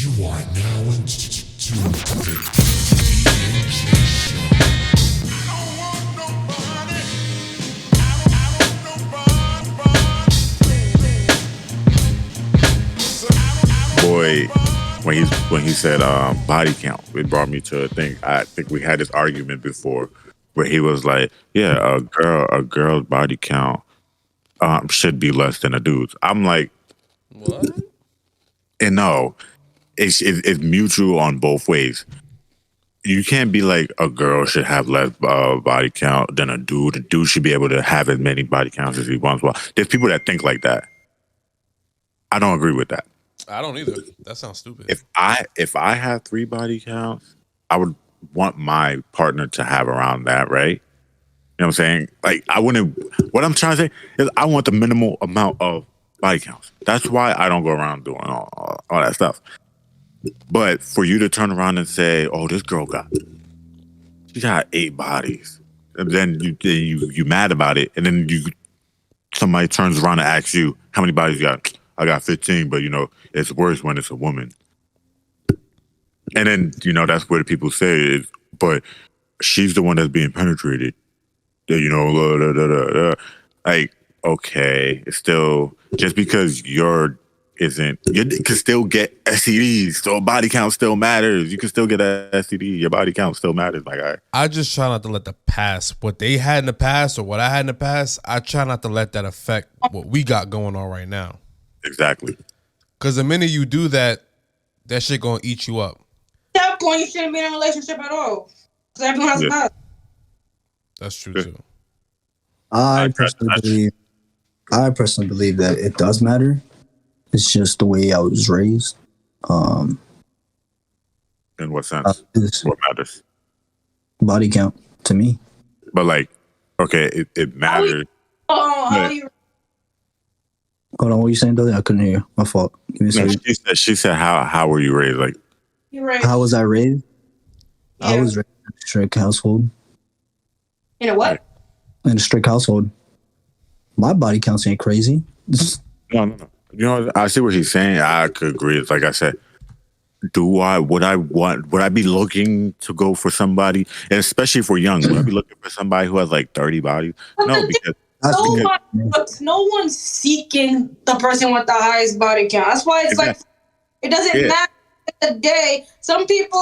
You are now in tune to the DJ Show. I don't want nobody. I don't want nobody. Boy, when he said body count, it brought me to a thing. I think we had this argument before where he was like, "Yeah, a girl's body count should be less than a dude's." I'm like, What? and no, it's mutual on both ways. You can't be like a girl should have less body count than a dude. A dude should be able to have as many body counts as he wants. Well, there's people that think like that. I don't agree with that. I don't either. That sounds stupid. If I have 3 body counts, I would want my partner to have around that, right? You know what I'm saying? Like I wouldn't. What I'm trying to say is, I want the minimal amount of body counts. That's why I don't go around doing all that stuff. But for you to turn around and say, "Oh, this girl she got 8 bodies," and then you mad about it, and then somebody turns around and asks you, "How many bodies you got?" I got 15, but it's worse when it's a woman. And then that's where the people say is, but she's the one that's being penetrated. Like, okay, it's still just because you can still get STDs, so body count still matters. You can still get a STD. Your body count still matters, my guy. I just try not to let the past, what they had in the past or what I had in the past, I try not to let that affect what we got going on right now. Exactly. Because the minute you do that, that shit gonna eat you up. At that point, you shouldn't be in a relationship at all. Because everyone has a past. That's true too. I personally believe that it does matter. It's just the way I was raised. In what sense? What matters? Body count to me. But like, okay, it matters. How are you? Hold on, what are you saying, Dolly? I couldn't hear you. My fault. Give me a second. She said, how were you raised? Like, You're right. How was I raised? Yeah. I was raised in a strict household. In a what? In a strict household. My body counts ain't crazy. No. I see what he's saying. I could agree. It's like I said, would I be looking to go for somebody, and especially if we're young, would I be looking for somebody who has like 30 bodies? No, because no one's seeking the person with the highest body count. That's why it's like, it doesn't matter the day. Some people,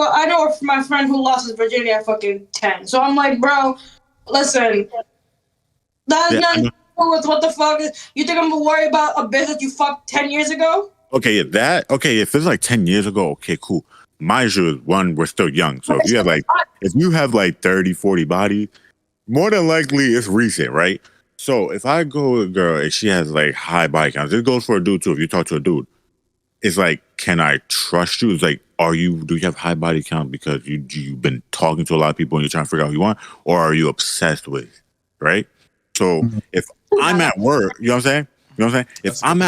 I know my friend who lost his virginity at fucking 10. So I'm like, bro, listen, that has nothing to do with what the fuck is. You think I'm gonna worry about a bitch that you fucked 10 years ago? Okay, if it's like 10 years ago, okay, cool. My issue is, one, we're still young. So if you have like 30, 40 bodies, more than likely it's recent, right? So if I go with a girl and she has like high body counts, this goes for a dude too. If you talk to a dude, it's like, can I trust you? It's like, do you have high body count because you've been talking to a lot of people and you're trying to figure out who you want, or are you obsessed with, right? So if I'm at work, you know what I'm saying? If I'm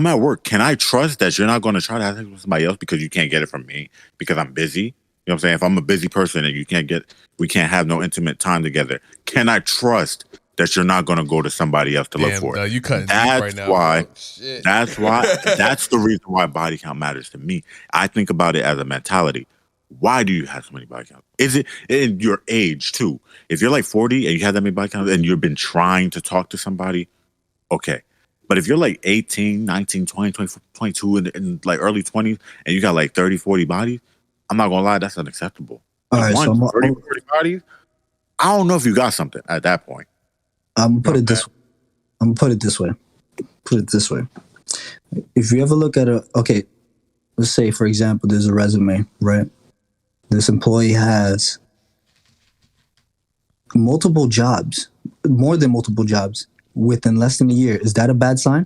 at work, can I trust that you're not going to try to have sex with somebody else because you can't get it from me because I'm busy? You know what I'm saying? If I'm a busy person and we can't have no intimate time together, can I trust that you're not going to go to somebody else to look for it? You cutting deep right now. That's the reason why body count matters to me. I think about it as a mentality. Why do you have so many body counts? Is it in your age too? If you're like 40 and you have that many body counts and you've been trying to talk to somebody, okay. But if you're like 18, 19, 20, 24, 22 in like early 20s and you got like 30, 40 bodies, I'm not going to lie, that's unacceptable. All right, 30 bodies, I don't know if you got something at that point. I'm gonna put it this way. If you ever look at let's say, for example, there's a resume, right? This employee has multiple jobs, more than multiple jobs within less than a year. Is that a bad sign?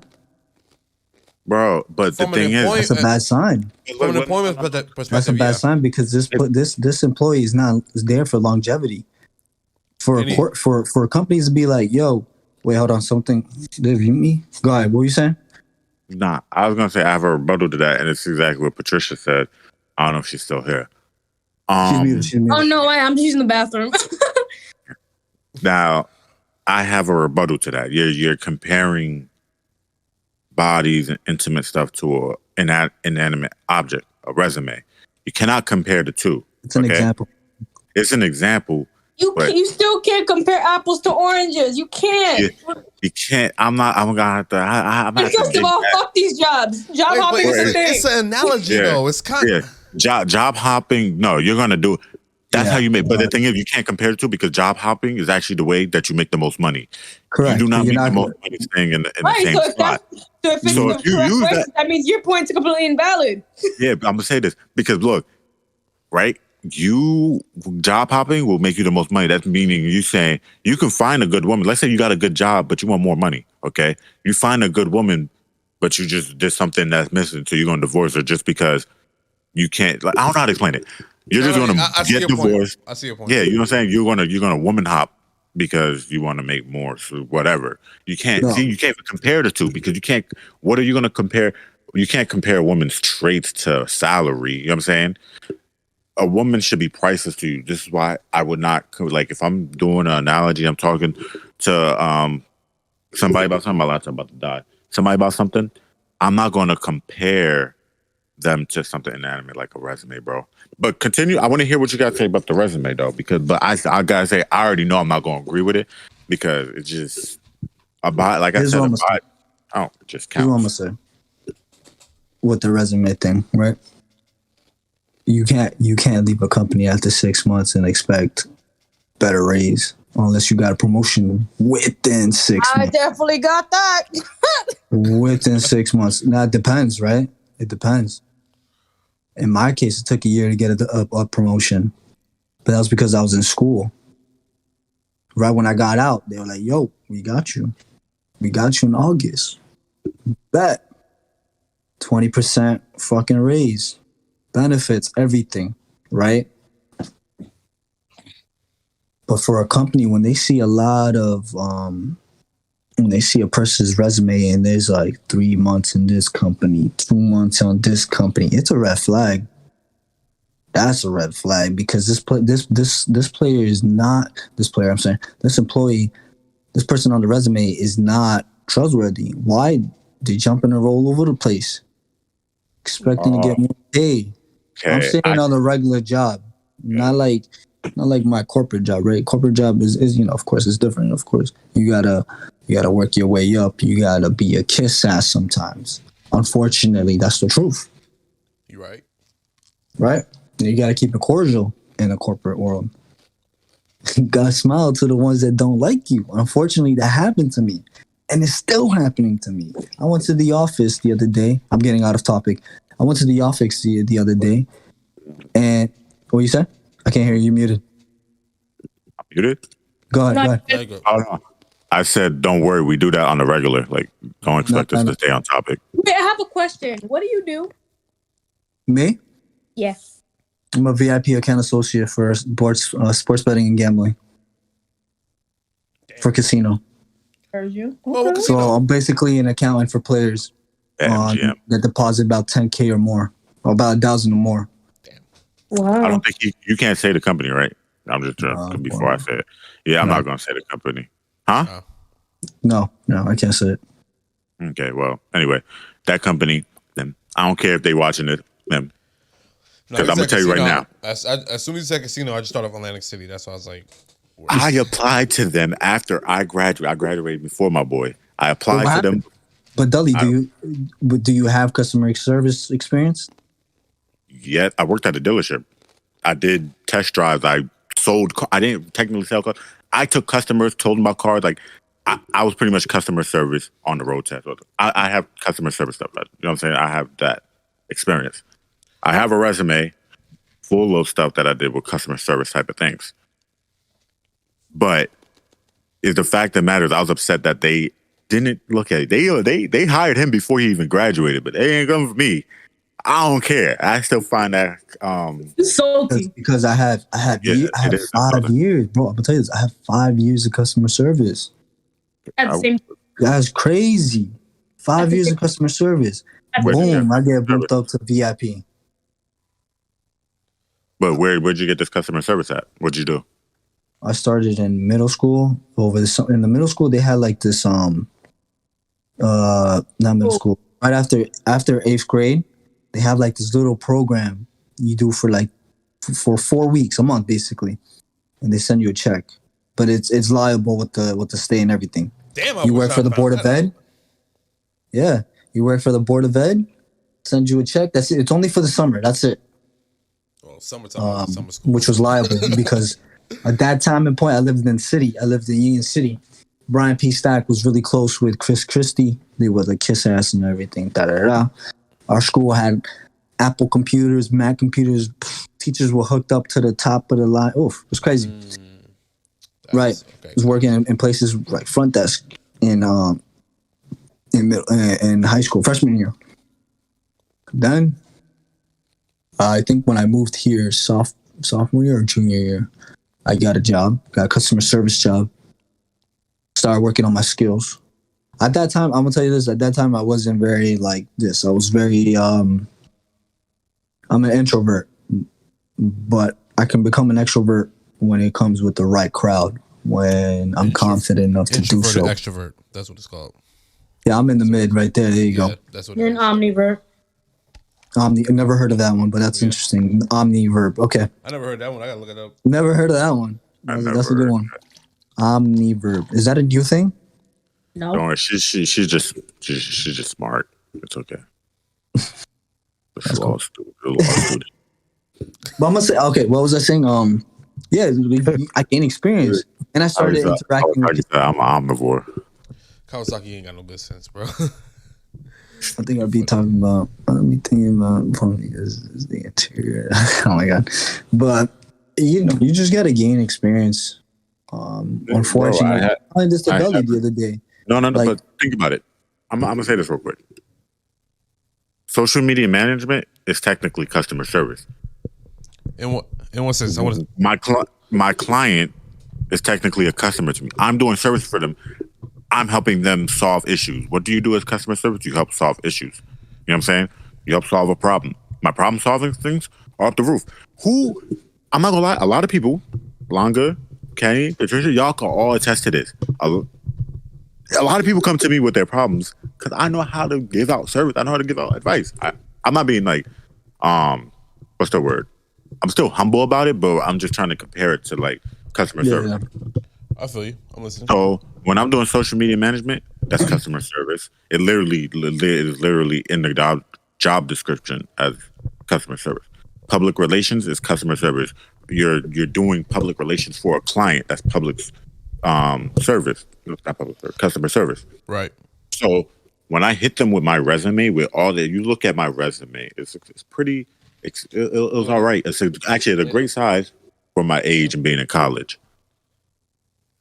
Bro, but the thing is, that's a bad sign. From an employment perspective, that's a bad sign because this employee is there for longevity. For companies to be like, yo, wait, hold on, something. Did you mute me? Go ahead. What were you saying? Nah, I was gonna say I have a rebuttal to that, and it's exactly what Patricia said. I don't know if she's still here. She's muted. Oh no, I'm just using the bathroom. Now, I have a rebuttal to that. You're comparing bodies and intimate stuff to an inanimate object, a resume. You cannot compare the two. It's an example. It's an example. You still can't compare apples to oranges. You can't. You can't. I'm gonna have to. I'm gonna have to First of all, fuck these jobs. Job hopping is a thing. It's an analogy though. It's kind of job hopping. No, you're gonna do. That's how you make. But the thing is, you can't compare the two because job hopping is actually the way that you make the most money. Correct. You do not make the most money staying in the same spot. So if you use that means your point's completely invalid. Yeah, I'm gonna say this because look, right? You job hopping will make you the most money. That's meaning you saying you can find a good woman. Let's say you got a good job, but you want more money. Okay, you find a good woman, but you just did something that's missing, so you're gonna divorce her just because you can't. Like, I don't know how to explain it. You're just gonna get divorced. I see your point. Yeah, you know what I'm saying. You're gonna woman hop because you want to make more, so whatever. You can't see. You can't compare the two because you can't. What are you gonna compare? You can't compare a woman's traits to salary. You know what I'm saying? A woman should be priceless to you. This is why I would not, like, if I'm doing an analogy, I'm talking to somebody about something, my laptop about to die. Somebody about something, I'm not going to compare them to something inanimate like a resume, bro. But continue. I want to hear what you got to say about the resume, though, but I got to say, I already know I'm not going to agree with it because it's just about, like I said, it just counts. Here's what I'm going to say with the resume thing, right? You can't leave a company after 6 months and expect better raise unless you got a promotion within 6 months. I definitely got that. Within 6 months. Now it depends, right? It depends. In my case, it took a year to get a promotion, but that was because I was in school. Right when I got out, they were like, "Yo, we got you. We got you in August. Bet 20% fucking raise." Benefits, everything, right? But for a company, when they see a lot of, when they see a person's resume and there's like 3 months in this company, 2 months on this company, it's a red flag. That's a red flag because this player is not this player. I'm saying this employee, this person on the resume is not trustworthy. Why? They jumping and roll over the place, expecting to get more pay. Okay, I'm saying on a regular job, not like my corporate job, right? Corporate job is of course it's different. Of course, you gotta work your way up. You gotta be a kiss ass sometimes. Unfortunately, that's the truth. You're right. Right? You gotta keep it cordial in the corporate world. You gotta smile to the ones that don't like you. Unfortunately, that happened to me, and it's still happening to me. I went to the office the other day. I'm getting out of topic. I went to the office the other day, and what you said? I can't hear you. Muted. I'm muted? Go ahead. I said, don't worry. We do that on the regular. Like, don't expect us to stay on topic. Wait, I have a question. What do you do? Me? Yes. I'm a VIP account associate for sports betting and gambling for casino. Heard you. Okay. So I'm basically an accountant for players. That deposit about 10K or more, or about 1,000 or more. Damn. Wow. I don't think you can't say the company, right? I'm just before I say it. Yeah, I'm not going to say the company. Huh? No, I can't say it. Okay, well, anyway, that company, then I don't care if they watching it, them. Because I'm going to tell you right now. As soon as you said casino, I just thought of Atlantic City. That's why I was like. I applied to them after I graduated. I graduated before my boy. I applied to them. But Dully, do you have customer service experience? Yeah, I worked at a dealership. I did test drives. I didn't technically sell cars. I took customers, told them about cars. Like I was pretty much customer service on the road test. I have customer service stuff. You know what I'm saying? I have that experience. I have a resume full of stuff that I did with customer service type of things. But is the fact that matters, I was upset that they didn't look at it. They hired him before he even graduated, but they ain't coming for me. I don't care. I still find that salty because I have 5 years, bro. I'm gonna tell you this. I have 5 years of customer service. That's crazy. 5 years of customer service. Boom! I get bumped up to VIP. But where'd you get this customer service at? What'd you do? I started in middle school. In the middle school, they had like this not middle school. Right after 8th grade, they have like this little program you do for like for 4 weeks, a month basically, and they send you a check. But it's liable with the state and everything. Damn, You work for the board of ed. Yeah, you work for the board of ed. Send you a check. That's it. It's only for the summer. That's it. Well, summertime, summer school, which was liable because at that time and point, I lived in city. I lived in Union City. Brian P. Stack was really close with Chris Christie. They were like kiss ass and everything. Da da da. Our school had Apple computers, Mac computers. Teachers were hooked up to the top of the line. Oof, it was crazy. Right, okay. I was working in places like front desk in high school, freshman year. Then, I think when I moved here, sophomore year or junior year, I got a job, got a customer service job. Started working on my skills. At that time, I'm gonna tell you this. At that time, I wasn't very like this. I was very I'm an introvert, but I can become an extrovert when it comes with the right crowd. When I'm confident enough to do so. Extrovert. That's what it's called. Yeah, I'm in the mid right there. There you go. That's what you're an omnivert. I never heard of that one, but that's interesting. Omniverb. Okay. I never heard that one. I gotta look it up. Never heard of that one. That's a good one. Omniverb. Is that a new thing? No. Don't worry. She's just smart. It's okay. That's cool. But I'm gonna say, okay, what was I saying? Yeah, I gained experience, and I started interacting with people. I'm an omnivore. Kawasaki ain't got no good sense, bro. I think I'd be talking about. I'd be thinking about probably is the interior. Oh my god! But you just gotta gain experience. Unfortunately, I had this to Belly the other day. No. But think about it. I'm gonna say this real quick. Social media management is technically customer service. In what sense? My client is technically a customer to me. I'm doing service for them. I'm helping them solve issues. What do you do as customer service? You help solve issues. You know what I'm saying? You help solve a problem. My problem solving things are up the roof. I'm not gonna lie, a lot of people, Longa, Kenny, Patricia, y'all can all attest to this. A lot of people come to me with their problems because I know how to give out service. I know how to give out advice. I'm not being like, what's the word? I'm still humble about it, but I'm just trying to compare it to like customer service. I feel you. I'm listening. So when I'm doing social media management, that's customer service. It is literally in the job description as customer service. Public relations is customer service. You're doing public relations for a client. That's public service, not public service, customer service. Right. So when I hit them with my resume, with all that, you look at my resume, it's pretty. It was all right. It's actually a great size for my age and being in college.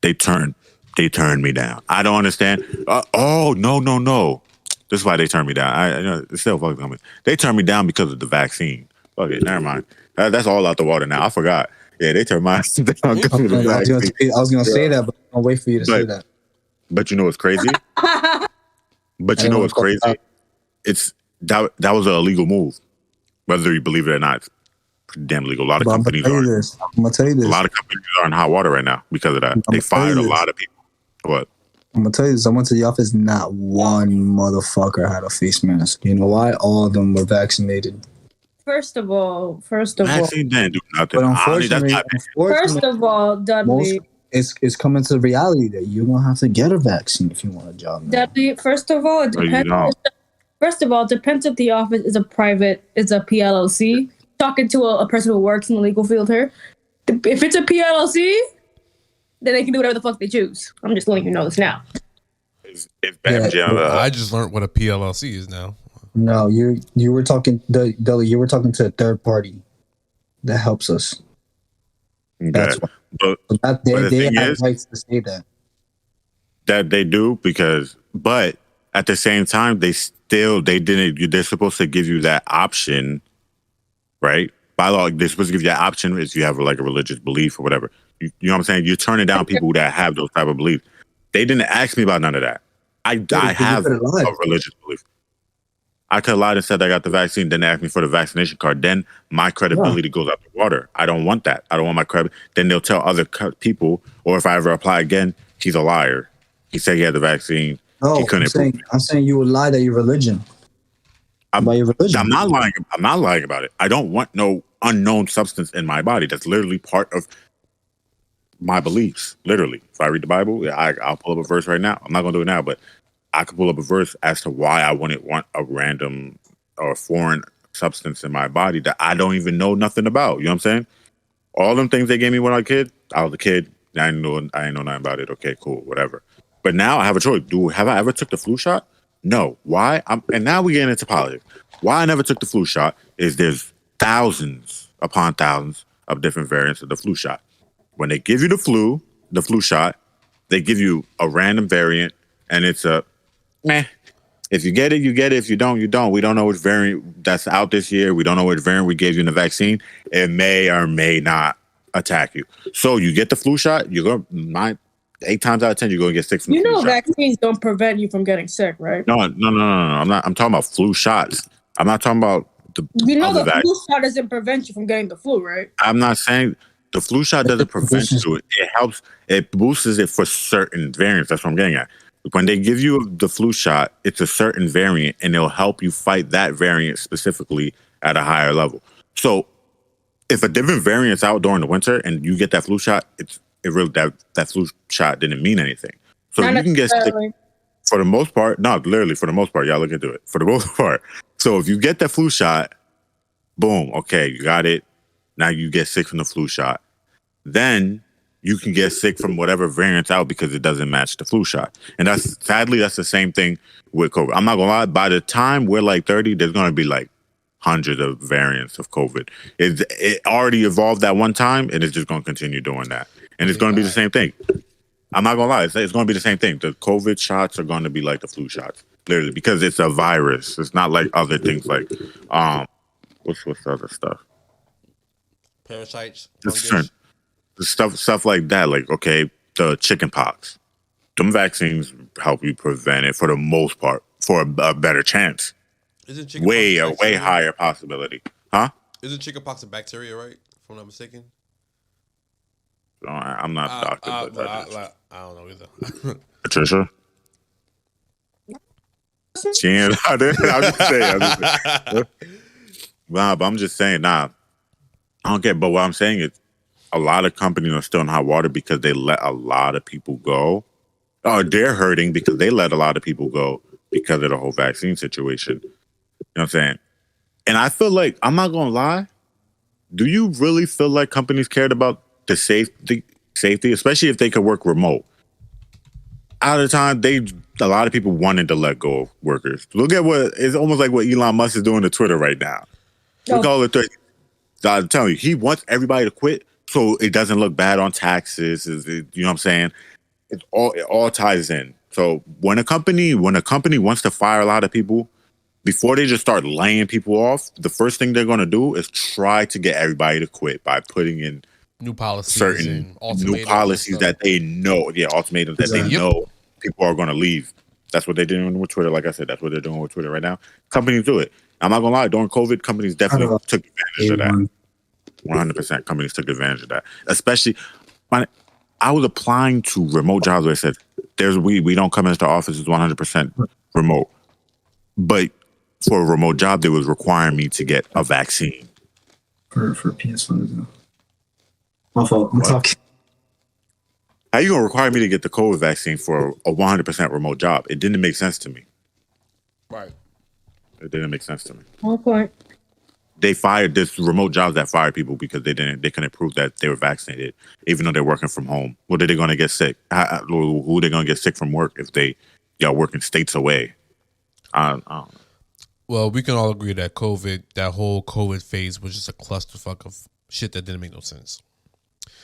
They turned me down. I don't understand. No. This is why they turned me down. I know it's still fucking coming. They turned me down because of the vaccine. Fuck it, never mind. That's all out the water now. I forgot. Yeah, they turned my down because of the vaccine. I was gonna say that, but I'll wait for you to say that. But you know what's crazy? That was an illegal move. Whether you believe it or not, it's pretty damn legal. A lot of companies are. I'm gonna tell you this. A lot of companies are in hot water right now because of that. They fired a lot of people. What? I'm gonna tell you this. I went to the office. Not one motherfucker had a face mask. You know why? All of them were vaccinated. First of all, vaccine didn't do nothing. But unfortunately, first of all, Dudley, it's coming to the reality that you're gonna have to get a vaccine if you want a job. Now. Dudley, first of all, it depends. First of all, it depends if the office is a PLLC. Talking to a person who works in the legal field here. If it's a PLLC, then they can do whatever the fuck they choose. I'm just letting you know this now. I just learned what a PLLC is now. No, you were talking, Deli, you were talking to a third party that helps us. That's why. But they have rights to say that. That they do but at the same time, they're supposed to give you that option, right? By law, they're supposed to give you that option if you have like a religious belief or whatever. You know what I'm saying? You're turning down people that have those type of beliefs. They didn't ask me about none of that. I have a religious belief. I could have lied and said I got the vaccine, then they asked me for the vaccination card. Then my credibility goes out the water. I don't want that. I don't want my credit. Then they'll tell other people, or if I ever apply again, he's a liar. He said he had the vaccine. No, He couldn't prove it. I'm saying you would lie that your religion. About your religion. I'm not lying. I'm not lying about it. I don't want no unknown substance in my body. That's literally part of my beliefs. Literally, if I read the Bible, yeah, I'll pull up a verse right now. I'm not gonna do it now, but I could pull up a verse as to why I wouldn't want a random or foreign substance in my body that I don't even know nothing about. You know what I'm saying? All them things they gave me when I was a kid. I didn't know nothing about it. Okay, cool, whatever. But now I have a choice. Have I ever took the flu shot? No. Why? And now we get into politics. Why I never took the flu shot is there's thousands upon thousands of different variants of the flu shot. When they give you the flu shot, they give you a random variant, and it's a meh. If you get it, you get it. If you don't, you don't. We don't know which variant that's out this year. We don't know which variant we gave you in the vaccine. It may or may not attack you. So you get the flu shot, you're going 8 times out of 10, you're going to get sick from the flu shot. Vaccines don't prevent you from getting sick, right? No. I'm talking about flu shots. I'm not talking about the flu shot doesn't prevent you from getting the flu, right? I'm not saying the flu shot doesn't prevent you. It helps. It boosts it for certain variants. That's what I'm getting at. When they give you the flu shot, it's a certain variant, and it'll help you fight that variant specifically at a higher level. So if a different variant's out during the winter and you get that flu shot, that flu shot didn't mean anything. So you can get sick for the most part. No, literally for the most part. Y'all look into it. For the most part. So if you get that flu shot, boom, okay, you got it. Now you get sick from the flu shot. Then you can get sick from whatever variant's out because it doesn't match the flu shot. And that's the same thing with COVID. I'm not gonna lie, by the time we're like 30, there's gonna be like hundreds of variants of COVID. It already evolved that one time, and it's just gonna continue doing that. And it's gonna be the same thing. I'm not gonna lie, it's gonna be the same thing. The COVID shots are gonna be like the flu shots, literally, because it's a virus. It's not like other things like what's the other stuff? Parasites. Stuff like that. Like, okay, the chicken pox. Them vaccines help you prevent it for the most part, for a better chance. Isn't chicken way higher possibility, huh? Isn't chickenpox a bacteria, right? If I'm not mistaken. I'm not a doctor, but I don't know either. Patricia. She ain't out there. I'm just saying. Nah, but I'm just saying. Nah, I don't care. But what I'm saying is, a lot of companies are still in hot water because they let a lot of people go. They're hurting because they let a lot of people go because of the whole vaccine situation. You know what I'm saying? And I feel like, I'm not going to lie, do you really feel like companies cared about the safety, especially if they could work remote? Out of the time, a lot of people wanted to let go of workers. Look at it's almost like what Elon Musk is doing to Twitter right now. Look all the threats. I'm telling you, he wants everybody to quit so it doesn't look bad on taxes. You know what I'm saying? It all ties in. So when a company wants to fire a lot of people, before they just start laying people off, the first thing they're going to do is try to get everybody to quit by putting in new policies, certain new policies that they know, ultimatums that they know people are going to leave. That's what they're doing with Twitter. Like I said, that's what they're doing with Twitter right now. Companies do it. I'm not going to lie. During COVID, companies definitely took advantage of that. 100% companies took advantage of that. Especially when I was applying to remote jobs where it said, we don't come into the office, it's 100% remote. But for a remote job, they was requiring me to get a vaccine. For P.S Let. My fault. I'm talking. How you gonna require me to get the COVID vaccine for a 100% remote job? It didn't make sense to me. Right. It didn't make sense to me. Okay. They fired this remote jobs that fired people because they couldn't prove that they were vaccinated, even though they're working from home. What are they gonna get sick? Who are they gonna get sick from work if y'all working states away? I don't know. Well, we can all agree that that whole COVID phase was just a clusterfuck of shit that didn't make no sense.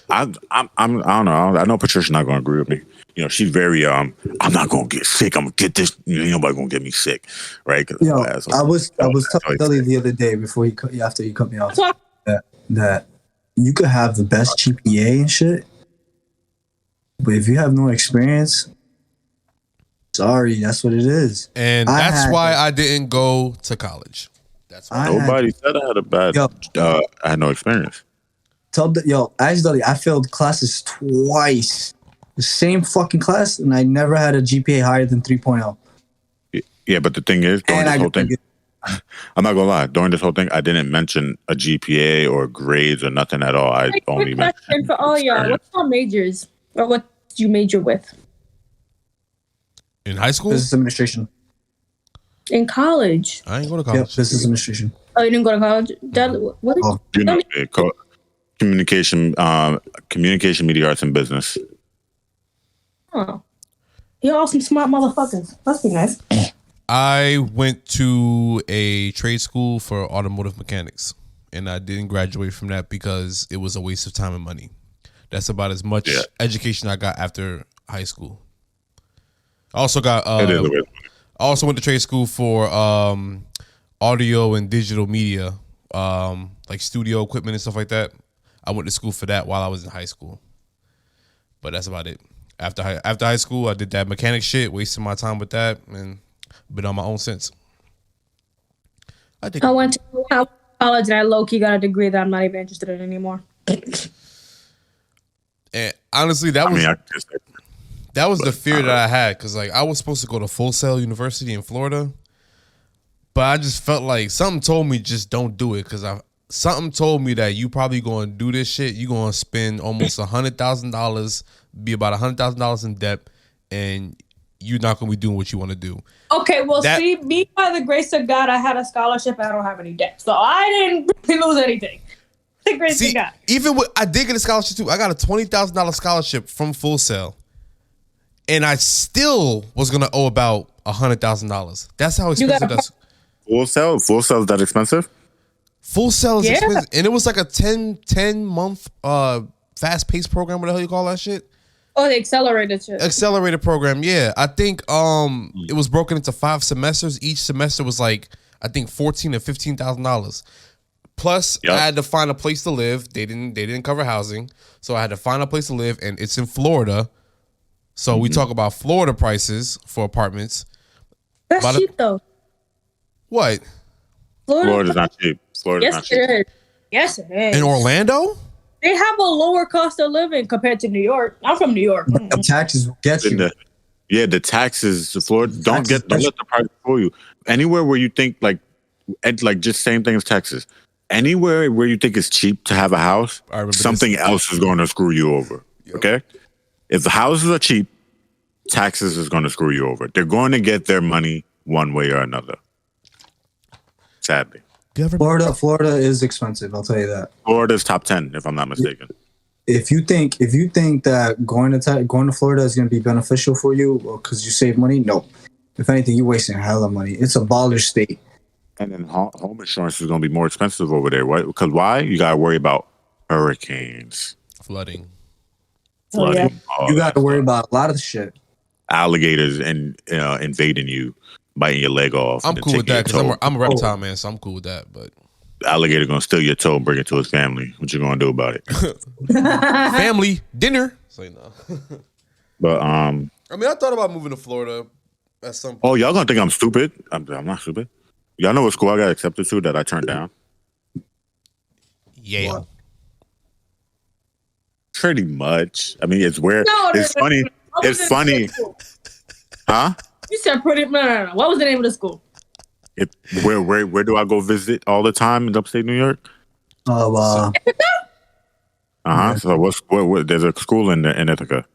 I don't know. I know Patricia's not going to agree with me. You know, she's very I'm not going to get sick. I'm going to get this. Ain't nobody going to get me sick, right? I was telling Deli the other day after he cut me off that you could have the best GPA and shit, but if you have no experience, sorry, that's what it is. And that's why I didn't go to college. That's why. Nobody said I had a bad. I had no experience. Actually, I failed classes twice. The same fucking class, and I never had a GPA higher than 3.0. Yeah, but the thing is, during And this I whole got thing, I'm not gonna lie. During this whole thing, I didn't mention a GPA or grades or nothing at all. I Quick only question mentioned for all y'all. experience. What's your majors? Or what did you major with? In high school, business administration. In college? I ain't go to Yep, college. business administration. Oh, you didn't go to college? That, what did Oh. You know, you communication, communication, media arts, and business. Oh. You're all some smart motherfuckers. Must be nice. I went to a trade school for automotive mechanics, and I didn't graduate from that because it was a waste of time and money. That's about as much education I got after high school. I also got. It is a waste. I also went to trade school for audio and digital media, like studio equipment and stuff like that. I went to school for that while I was in high school, but that's about it. After high school, I did that mechanic shit, wasting my time with that, and been on my own since. I went to college and I low-key got a degree that I'm not even interested in anymore. And honestly, that was I just, that was the fear that I had, because like I was supposed to go to Full Sail University in Florida, but I just felt like something told me just don't do it, because something told me that you probably going to do this shit. You going to spend almost $100,000, be about $100,000 in debt, and you're not going to be doing what you want to do. Okay, well, see, me by the grace of God, I had a scholarship and I don't have any debt, so I didn't really lose anything. The grace of God. Even with, I did get a scholarship too. I got a $20,000 scholarship from Full Sail, and I still was gonna owe about $100,000. That's how expensive that's. Full Sail is that expensive? Full Sail is expensive, and it was like a 10 month fast paced program. What the hell you call that shit? Oh, the accelerated shit. Accelerated program, yeah. I think it was broken into 5 semesters. Each semester was like, I think $14,000 or $15,000. Plus, I had to find a place to live. They didn't cover housing, so I had to find a place to live, and it's in Florida. So we talk about Florida prices for apartments. That's cheap though. What? Florida's not cheap. Florida's not cheap. It is. Yes, it is. In Orlando? They have a lower cost of living compared to New York. I'm from New York. But the taxes will get you. The taxes. Florida don't let the price fool you. Anywhere where you think like just same thing as Texas. Anywhere where you think it's cheap to have a house, something else is going to screw you over. Yep. Okay, if the houses are cheap, taxes is going to screw you over. They're going to get their money one way or another. Sadly, Florida is expensive. I'll tell you that. Florida's top 10, if I'm not mistaken. If you think that going to Florida is going to be beneficial for you because you save money, no. If anything, you're wasting a hell of money. It's a baller state. And then home insurance is going to be more expensive over there. Why? Because why? You got to worry about hurricanes, flooding. Yeah. You got to worry about a lot of shit. Alligators and invading you, biting your leg off. I'm cool with that because I'm a reptile man, so I'm cool with that. But alligator gonna steal your toe and bring it to his family. What you gonna do about it? Family dinner. Say no. But I mean, I thought about moving to Florida at some point. Oh, y'all gonna think I'm stupid? I'm not stupid. Y'all know what school I got accepted to that I turned down? Yeah. What? Pretty much. I mean, it's weird. It's funny. It's funny. Huh? You said pretty. No. What was the name of the school? Where do I go visit all the time in upstate New York? Oh, So what? There's a school in Ithaca.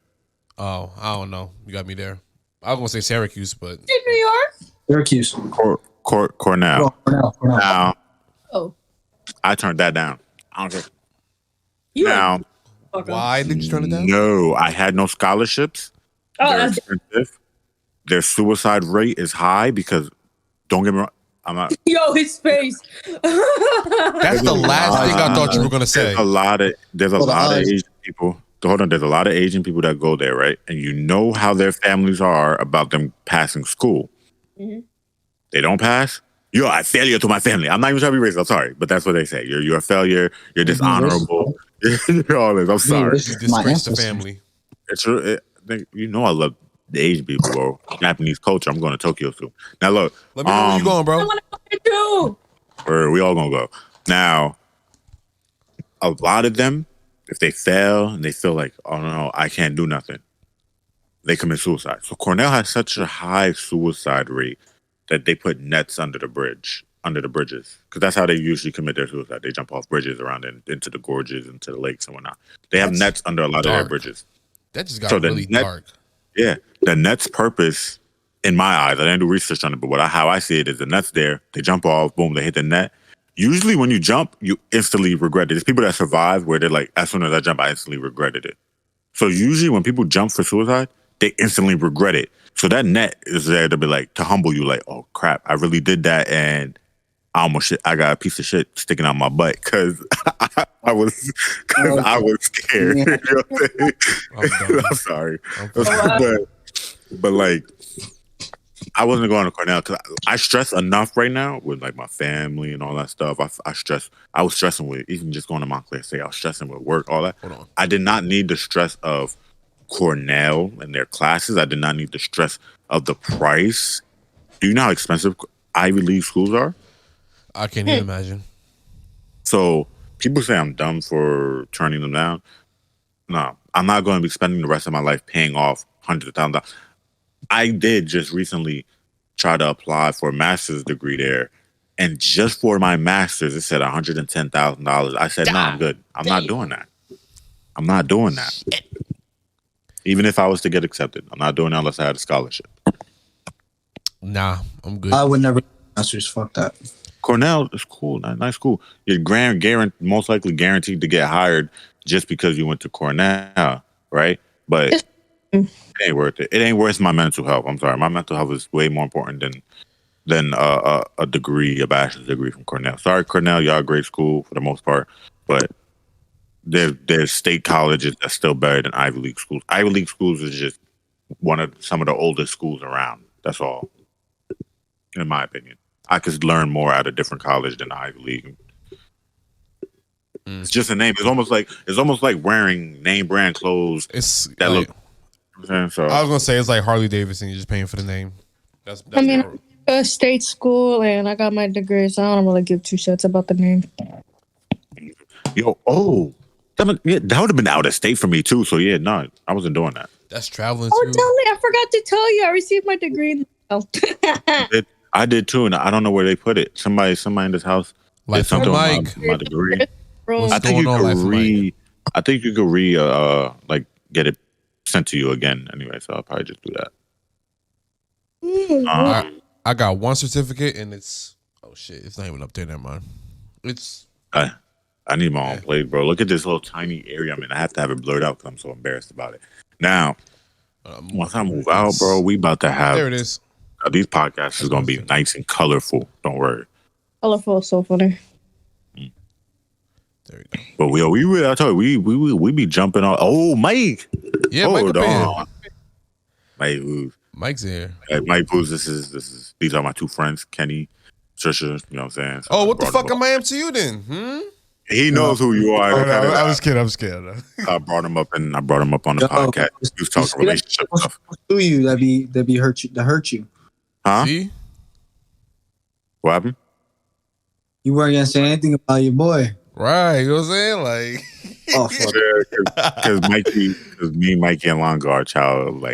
Oh, I don't know. You got me there. I was gonna say Syracuse, but In New York. Syracuse. Cornell. Cornell. Now, I turned that down. I don't care. You Now, why did you turn it down? No, I had no scholarships. They're expensive. Their suicide rate is high because, don't get me wrong, I'm not. Yo, his face. That's the last thing I thought you were gonna say. There's a lot of Asian people. Hold on, there's a lot of Asian people that go there, right? And you know how their families are about them passing school. Mm-hmm. They don't pass. You're a failure to my family. I'm not even trying to be racist. I'm sorry, but that's what they say. You're a failure. You're dishonorable. You're all this. I'm sorry. You disgrace the family. You know I love the Asian people, bro. Japanese culture. I'm going to Tokyo soon. Now look. Let me know where you going, bro. I want to go too. We all gonna go. Now, a lot of them, if they fail and they feel like, oh no, I can't do nothing, they commit suicide. So Cornell has such a high suicide rate that they put nets under the bridges, because that's how they usually commit their suicide. They jump off bridges around into the gorges, into the lakes and whatnot. They have That's nets under a lot of their dark. bridges. That just got So the really net- dark. Yeah, the net's purpose, in my eyes, I didn't do research on it, but how I see it is the net's there. They jump off, boom, they hit the net. Usually when you jump, you instantly regret it. There's people that survive where they're like, as soon as I jump, I instantly regretted it. So usually when people jump for suicide, they instantly regret it. So that net is there to be like, to humble you, like, oh crap, I really did that, and I got a piece of shit sticking out my butt because I was scared. Yeah. You know what I'm saying? I'm done. I'm sorry, I'm but like, I wasn't going to Cornell because I stress enough right now with like my family and all that stuff. I was stressing with even just going to Montclair State. I was stressing with work, all that. Hold on. I did not need the stress of Cornell and their classes. I did not need the stress of the price. Do you know how expensive Ivy League schools are? I can't even imagine. So people say I'm dumb for turning them down. No, I'm not going to be spending the rest of my life paying off hundreds of thousands of dollars. I did just recently try to apply for a master's degree there, and just for my master's, it said $110,000. I said, no, I'm good. I'm not doing that. I'm not doing that. Even if I was to get accepted, I'm not doing that unless I had a scholarship. Nah, I'm good. I would never masters. Fuck that. Cornell is cool, nice school. You're most likely guaranteed to get hired just because you went to Cornell, right? But it ain't worth it. It ain't worth my mental health. I'm sorry, my mental health is way more important than a degree, a bachelor's degree from Cornell. Sorry, Cornell, y'all a great school for the most part, but there's state colleges that's still better than Ivy League schools. Ivy League schools is just some of the oldest schools around. That's all, in my opinion. I could learn more at a different college than Ivy League. It's just a name. It's almost like wearing name brand clothes. It's that like, look. So I was gonna say it's like Harley Davidson. You're just paying for the name. That's I mean, more- a state school, and I got my degree, so I don't really give two shits about the name. that would have been out of state for me too. So yeah, no, I wasn't doing that. that's traveling Oh, too. tell me, I forgot to tell you, I received my degree in the mail. I did too, and I don't know where they put it. Somebody in this house Life did something with with my degree. Bro, I think you going on, Life could with Mike? I think you could like get it sent to you again anyway. So I'll probably just do that. I got one certificate and it's it's not even up there. Never mind. It's I need my own plate, bro. Look at this little tiny area I'm in. I have to have it blurred out because I'm so embarrassed about it. Now, once I move out, bro, we about to have there. It is. these podcasts is gonna be nice and colorful. Don't worry. colorful, so funny. There we go. But I told you, we be jumping on. Oh, Mike. Yeah, Mike Hold up in. on. Mike, Mike's here. Mike Booz, these are my two friends, Kenny, Trisha, you know what I'm saying? So Oh, I what the brought fuck him am I to you then? He knows who you are. I was kidding. I'm scared. I brought him up on the podcast. He was talking relationship stuff. Do you that be hurt you? Huh? See? What happened? You weren't gonna say anything about your boy. Right. You know what I'm saying? Like, Oh fuck. Because me, Mikey, and Longa are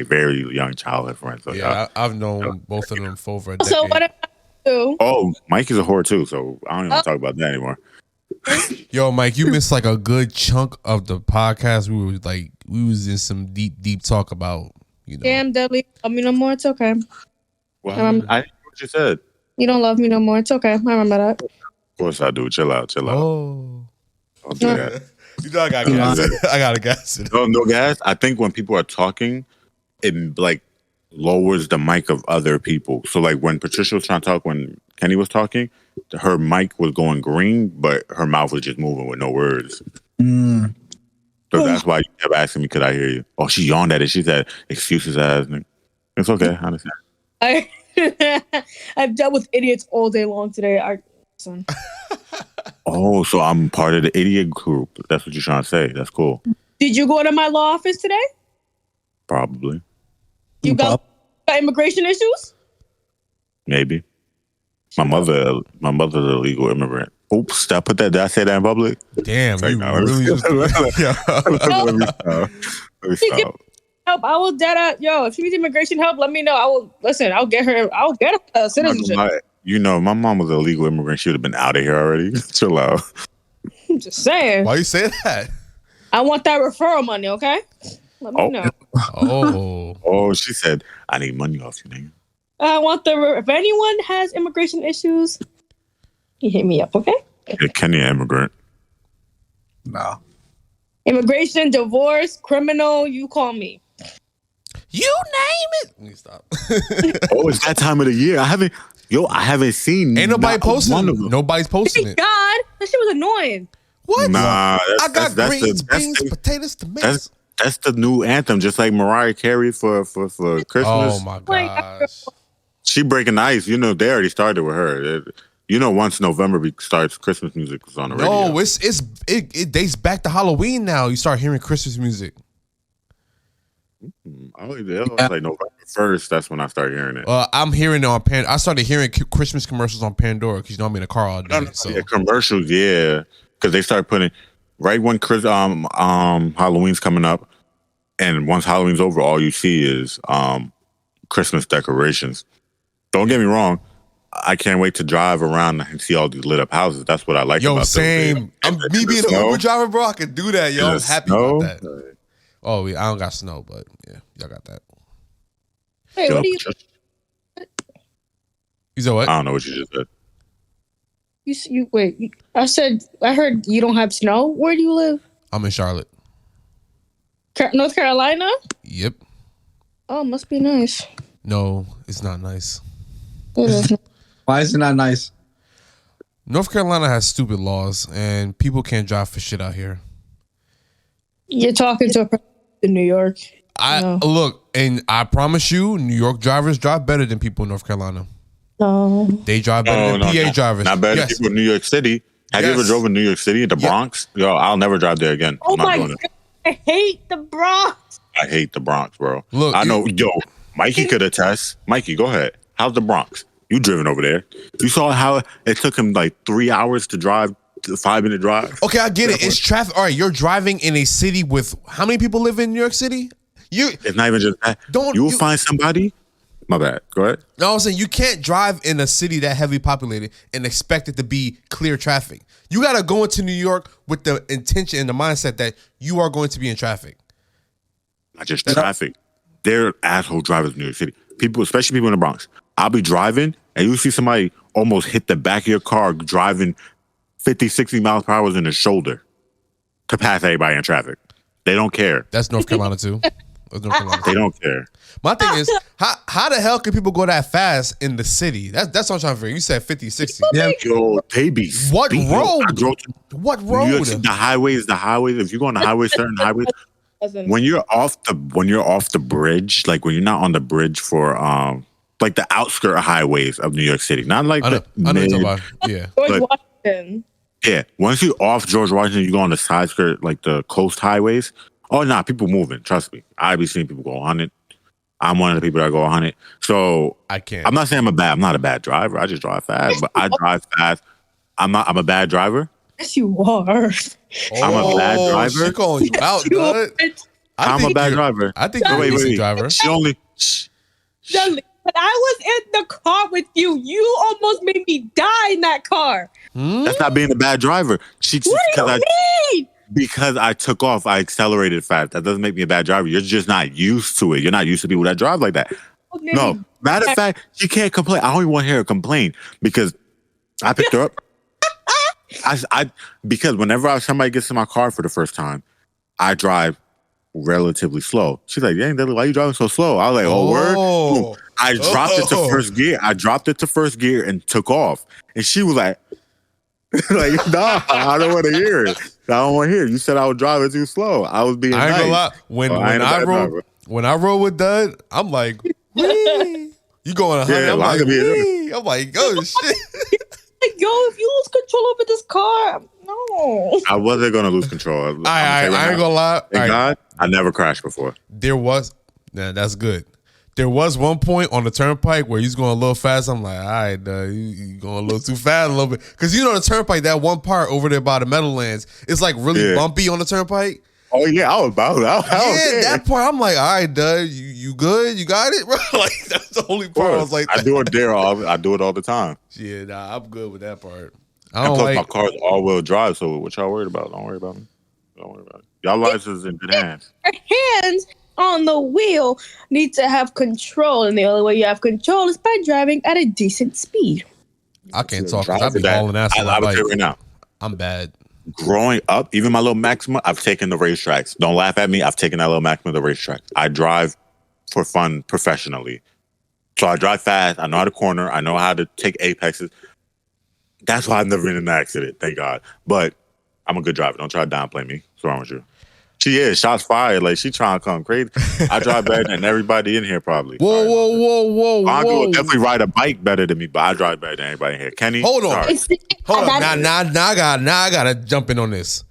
very young childhood friends. So yeah, I've known both of them for over a decade. So what did I do? Oh, Mikey's a whore too, so I don't even want to talk about that anymore. Yo, Mike, you missed like a good chunk of the podcast. We was in some deep talk about, Damn, Dudley, love me no more. It's okay. Well, I didn't know what you said. You don't love me no more. It's okay. I remember that. Of course I do. Chill out. Oh, Don't do that. you know I got gas. I got a gas. No gas. I think when people are talking, it lowers the mic of other people. So when Patricia was trying to talk, when Kenny was talking, her mic was going green, but her mouth was just moving with no words. Mm. So that's why you kept asking me, could I hear you? Oh, she yawned at it. She said, excuses ass. It's okay. I understand. I've dealt with idiots all day long today. Listen. Oh, so I'm part of the idiot group. That's what you're trying to say. That's cool. Did you go to my law office today? Probably. You got immigration issues? Maybe. My mother's a legal immigrant. Oops, did I say that in public? Damn, you no, really just... Let me stop. I help, I will dead up. Yo, if she needs immigration help, let me know. I will listen. I'll get her citizenship. You know, my mom was a legal immigrant. She would have been out of here already. Chill out. I'm just saying. Why you say that? I want that referral money. Okay, let me know. Oh, she said, I need money off you, nigga. I want if anyone has immigration issues, you hit me up. Okay. Yeah, Kenny immigrant. No. Immigration, divorce, criminal. You call me. You name it. Let me stop. It's that time of the year. I haven't seen. Ain't nobody posting one it. of them. Nobody's posting Thank it. God, that shit was annoying. What? Nah, I got greens, beans, potatoes, tomatoes. That's the new anthem, just like Mariah Carey for Christmas. Oh my gosh. She breaking the ice. You know, they already started with her. You know, once November starts, Christmas music is on the radio. No, it dates back to Halloween now. You start hearing Christmas music. It's like November 1st. That's when I start hearing it. I'm hearing it on I started hearing Christmas commercials on Pandora because you know I'm in a car all day. So Yeah, commercials, yeah, because they start putting right when Halloween's coming up, and once Halloween's over, all you see is Christmas decorations. Don't get me wrong. I can't wait to drive around and see all these lit up houses. That's what I like about same. Me being an Uber driver, bro, I can do that, yo. I'm happy about that. Oh, yeah, I don't got snow, but yeah, y'all got that. Hey, what do you? You said what? I don't know what you just said. You wait. I heard you don't have snow. Where do you live? I'm in Charlotte. North Carolina? Yep. Oh, must be nice. No, it's not nice. It is. Why is it not nice? North Carolina has stupid laws, and people can't drive for shit out here. You're talking to a person in New York. Look, and I promise you, New York drivers drive better than people in North Carolina. No. They drive better than PA drivers. Not better than people in New York City. Have you ever drove in New York City, the Bronx? Yo, I'll never drive there again. Oh my God. I hate the Bronx. I hate the Bronx, bro. Look, I know. Yo, Mikey could attest. Mikey, go ahead. How's the Bronx? You driven over there? You saw how it took him like 3 hours to drive, 5-minute drive. Okay, I get it. It's traffic. All right, you're driving in a city with how many people live in New York City? It's not even just that. You'll find somebody. My bad. Go ahead. No, I'm saying you can't drive in a city that heavily populated and expect it to be clear traffic. You got to go into New York with the intention and the mindset that you are going to be in traffic. Not just traffic. They're asshole drivers in New York City. People, especially people in the Bronx. I'll be driving and you see somebody almost hit the back of your car driving 50, 60 miles per hour in the shoulder to pass everybody in traffic. They don't care. That's North Carolina too. They don't care. My thing is, how the hell can people go that fast in the city? That's what I'm trying to figure. You said 50, 60. Yeah, yo, they be what speeding. road? What road? New York City, the highways. If you go on the highway, certain highways, when you're off the bridge, like when you're not on the bridge for like the outskirt highways of New York City, not like I know you're talking about. Yeah. George Washington. Yeah, once you off George Washington, you go on the side skirt, like the coast highways. Oh, nah, people moving. Trust me. I be seeing people go 100. I'm one of the people that go 100. So I can't. I'm not saying I'm not a bad driver. I just drive fast, but I drive fast. I'm a bad driver. Yes, you are. I'm a bad driver. She calling you out, bud. I'm a bad driver. I think you're a decent driver. She only. Dudley, when I was in the car with you, you almost made me die in that car. That's not being a bad driver. What do you mean? Because I took off, I accelerated fast. That doesn't make me a bad driver. You're just not used to it. You're not used to people that drive like that. Okay. No, matter of fact, she can't complain. I don't even want to hear her complain because I picked her up. Because whenever somebody gets in my car for the first time, I drive relatively slow. She's like, "Dang, Dudley, why are you driving so slow?" I was like, "Oh, word." Boom. I dropped it to first gear. I dropped it to first gear and took off. And she was like, nah, I don't want to hear it. I don't want to hear it. You said I was driving too slow. I was being nice. I ain't gonna lie. When I roll with Dud, I'm like, wee. You going 100? Yeah, I'm like, wee. I'm like, oh shit. Yo, if you lose control over this car, no. I wasn't gonna lose control. I ain't gonna lie. Thank God, I never crashed before. That's good. There was one point on the turnpike where he's going a little fast. I'm like, all right, you going a little too fast a little bit. Because you know the turnpike, that one part over there by the Meadowlands, it's like really bumpy on the turnpike. Oh yeah, I was about it. I don't Yeah, care. that part I'm like, all right, Dud, you good? You got it, bro? Like that's the only part I was like, I do it there. I do it all the time. yeah, nah, I'm good with that part. I And don't plus, like. my car's all-wheel drive. So what y'all worried about? Don't worry about me. Don't worry about it. Y'all lives is in good hands. Your hands on the wheel need to have control, and the only way you have control is by driving at a decent speed. I can't talk because I be That. hauling ass on my I would say bike. right now. I'm bad. Growing up, even my little Maxima, I've taken the racetracks. Don't laugh at me. I've taken that little Maxima to the racetrack. I drive for fun professionally. So I drive fast. I know how to corner. I know how to take apexes. That's why I've never been in an accident, thank God. But I'm a good driver. Don't try to downplay me. What's wrong with you? She is. Shots fired. Like, she trying to come crazy. I drive better than everybody in here, probably. Whoa, whoa. Blanca will definitely ride a bike better than me, but I drive better than everybody in here. Kenny? Hold on. Sorry. Hold up. Now I gotta jump in on this.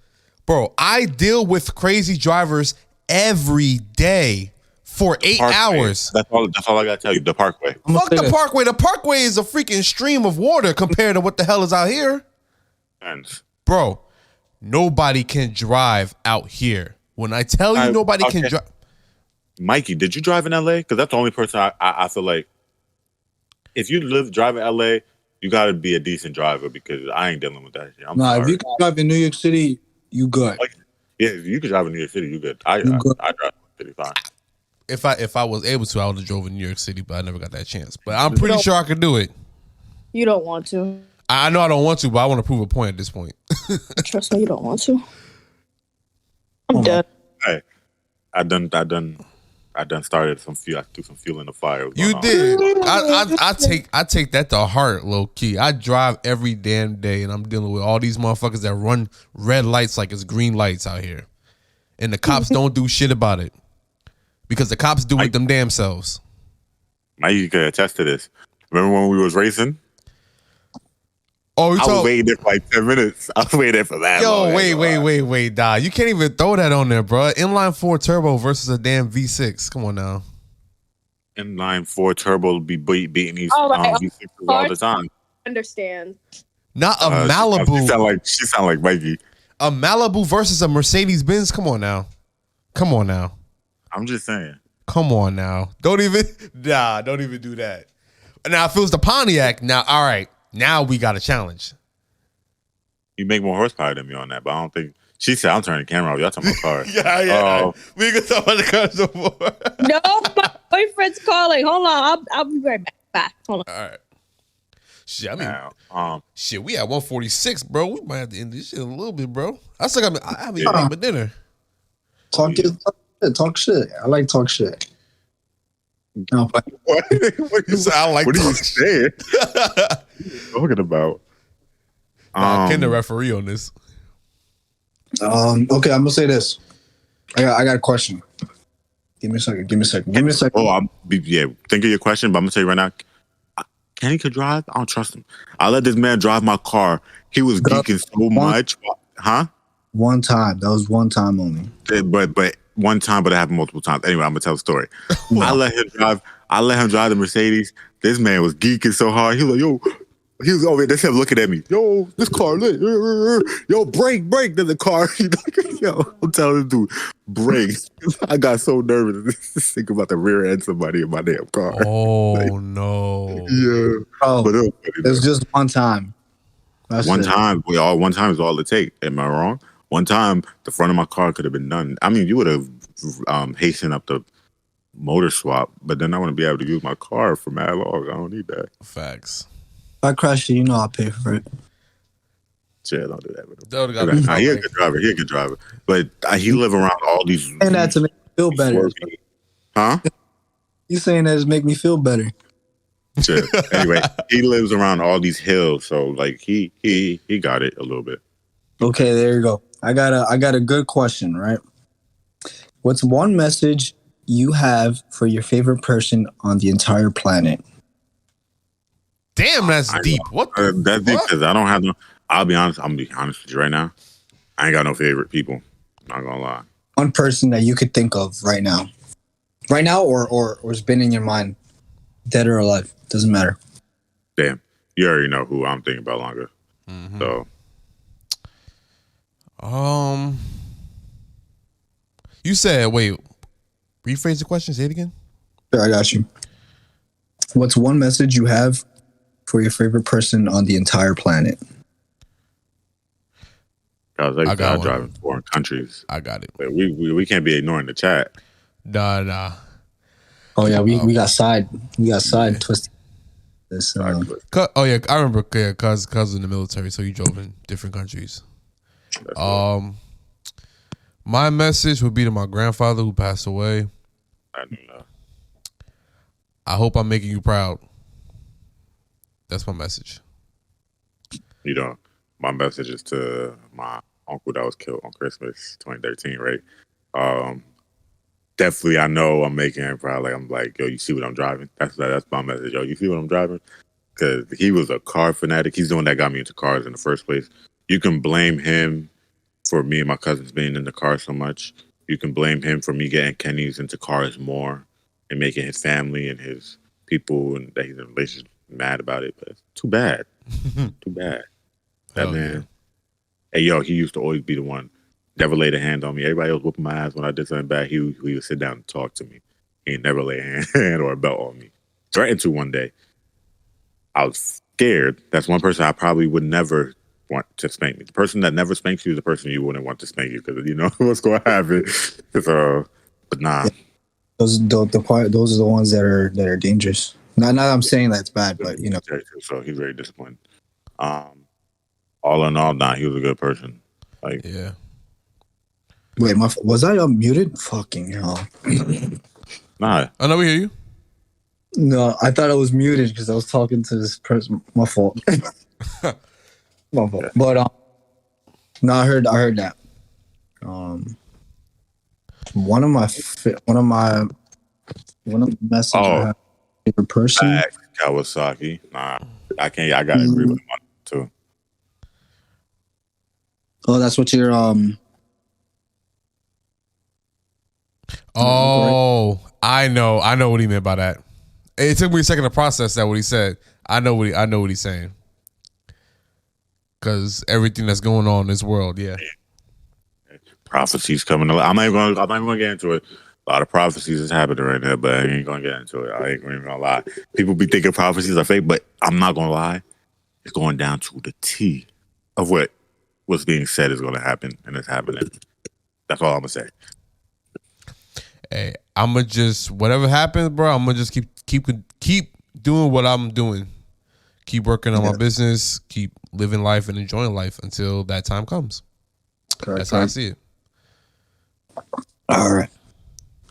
Bro, I deal with crazy drivers every day for 8 Parkway. hours. That's all I gotta tell you. The Parkway. Fuck the Parkway. The Parkway is a freaking stream of water compared to what the hell is out here. And Bro, nobody can drive out here. When I tell you nobody can drive. Mikey, did you drive in LA? Because that's the only person I feel like if you drive in LA, you gotta be a decent driver because I ain't dealing with that shit. I'm sorry. If you can drive in New York City, you good. Yeah, if you can drive in New York City, you good. I drive in City fine. If I was able to, I would have drove in New York City, but I never got that chance. But I'm pretty sure I could do it. You don't want to. I know I don't want to, but I want to prove a point at this point. Trust me, you don't want to. I'm done. Hey, I done started some fuel. I threw some fuel in the fire. You did. I take that to heart, low key. I drive every damn day, and I'm dealing with all these motherfuckers that run red lights like it's green lights out here, and the cops don't do shit about it because the cops do it them damn selves. Mike, you can attest to this. Remember when we was racing? Oh, I was waiting there for like 10 minutes. I was waiting there for that. Yo, wait, dog. You can't even throw that on there, bro. Inline 4 turbo versus a damn V6. Come on now. Inline 4 turbo be beating these right. V6s all the time. Understand. Not a Malibu. She sound like Mikey. A Malibu versus a Mercedes Benz. Come on now. I'm just saying. Come on now. Don't even do that. Now, if it was the Pontiac, now, all right. Now we got a challenge. You make more horsepower than me on that, but I don't think. She said, I'm turning the camera off. Y'all talking about cars. Yeah. We ain't gonna talk about the cars no more. No, my boyfriend's calling. Hold on. I'll be right back. Bye. Hold on. All right. Shit, I mean, shit, we at 146, bro. We might have to end this shit a little bit, bro. I still got I haven't eaten my dinner. Talk shit. I like talk shit. No, but What are you saying? What are you saying? Talking about? Ken the referee on this. Okay, I'm gonna say this. I got a question. Give me a second. Oh, think of your question, but I'm gonna tell you right now. Kenny could drive. I don't trust him. I let this man drive my car. He was geeking so much, huh? One time. That was one time only. But one time, but it happened multiple times. Anyway, I'm gonna tell the story. I let him drive the Mercedes. This man was geeking so hard. He was like, yo. He was over there. They kept looking at me. Yo, this car lit. Yo, brake. Then the car. Yo, I'm telling the dude, brake. I got so nervous just thinking about the rear end somebody in my damn car. Oh no. Yeah. Oh, But it was just one time. One time is all it takes. Am I wrong? One time, the front of my car could have been done. I mean, you would have hastened up the motor swap, but then I want to be able to use my car for mad long. I don't need that. Facts. If I crash it, I'll pay for it. Yeah, don't do that with him. He's a good driver. But he live around all these. And that to make me feel better. Huh? You saying that to make me feel better. Shit. Anyway, he lives around all these hills, so like he got it a little bit. Okay, there you go. I got a good question, right? What's one message you have for your favorite person on the entire planet? Damn, that's deep. What? That's deep because I don't have no. I'm gonna be honest with you right now. I ain't got no favorite people. Not gonna lie. One person that you could think of right now, or has been in your mind, dead or alive, doesn't matter. Damn, you already know who I'm thinking about longer. Mm-hmm. So, You said, wait, rephrase the question. Say it again. Sure, I got you. What's one message you have for your favorite person on the entire planet? I was I got one. driving foreign countries. I got it. Like, we can't be ignoring the chat. Nah. Oh yeah, we got side twisted. This Exactly. Oh yeah, I remember. Yeah, cuz in the military, so you drove in different countries. My message would be to my grandfather who passed away. I don't know. I hope I'm making you proud. That's my message. You know, my message is to my uncle that was killed on Christmas 2013, right? Definitely, I know I'm making him proud. Like, I'm like, yo, you see what I'm driving? That's my message. Yo, you see what I'm driving? Because he was a car fanatic. He's the one that got me into cars in the first place. You can blame him for me and my cousins being in the car so much. You can blame him for me getting Kenny's into cars more and making his family and his people and that he's in a relationship mad about it. But it's too bad. Too bad. That man. Hey, yo, he used to always be the one. Never laid a hand on me. Everybody else whooping my ass when I did something bad. He would sit down and talk to me. He never lay a hand or a belt on me. Threatened to one day. I was scared. That's one person I probably would never want to spank me. The person that never spanks you is the person you wouldn't want to spank you because you know what's going to happen. But nah. Those are the ones that are dangerous. Not I'm saying that's bad, but you know. So he's very disciplined. All in all, nah, he was a good person. Like, yeah. Wait, was I unmuted? Fucking hell. Nah. Oh no, we hear you. No, I thought I was muted because I was talking to this person. My fault. My fault. But no, I heard that. One of the messages I have favorite person. Kawasaki. Nah, I can't. I gotta agree with him on that too. Oh, that's what you're Oh, I know what he meant by that. It took me a second to process that what he said. I know what he's saying. Cause everything that's going on in this world, yeah. Prophecies coming. I'm not even gonna get into it. A lot of prophecies is happening right now, but I ain't gonna get into it. I ain't even gonna lie. People be thinking prophecies are fake, but I'm not gonna lie. It's going down to the T of what's being said is gonna happen, and it's happening. That's all I'm gonna say. Hey, I'ma just whatever happens, bro. I'ma just keep doing what I'm doing. Keep working on my business. Keep living life and enjoying life until that time comes. correct. That's how I see it. All right.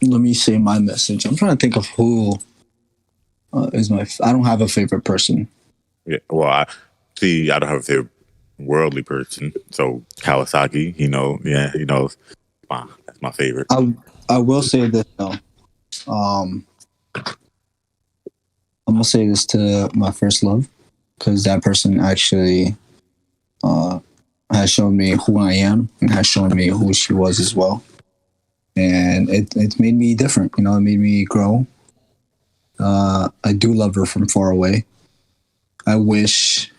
Let me say my message. I'm trying to think of who is my. I don't have a favorite person. Yeah. Well, I don't have a favorite worldly person. So Kawasaki, he knows. That's my favorite. I will say this though. I'm gonna say this to my first love because that person actually has shown me who I am and has shown me who she was as well. And it made me different, it made me grow. I do love her from far away. I wish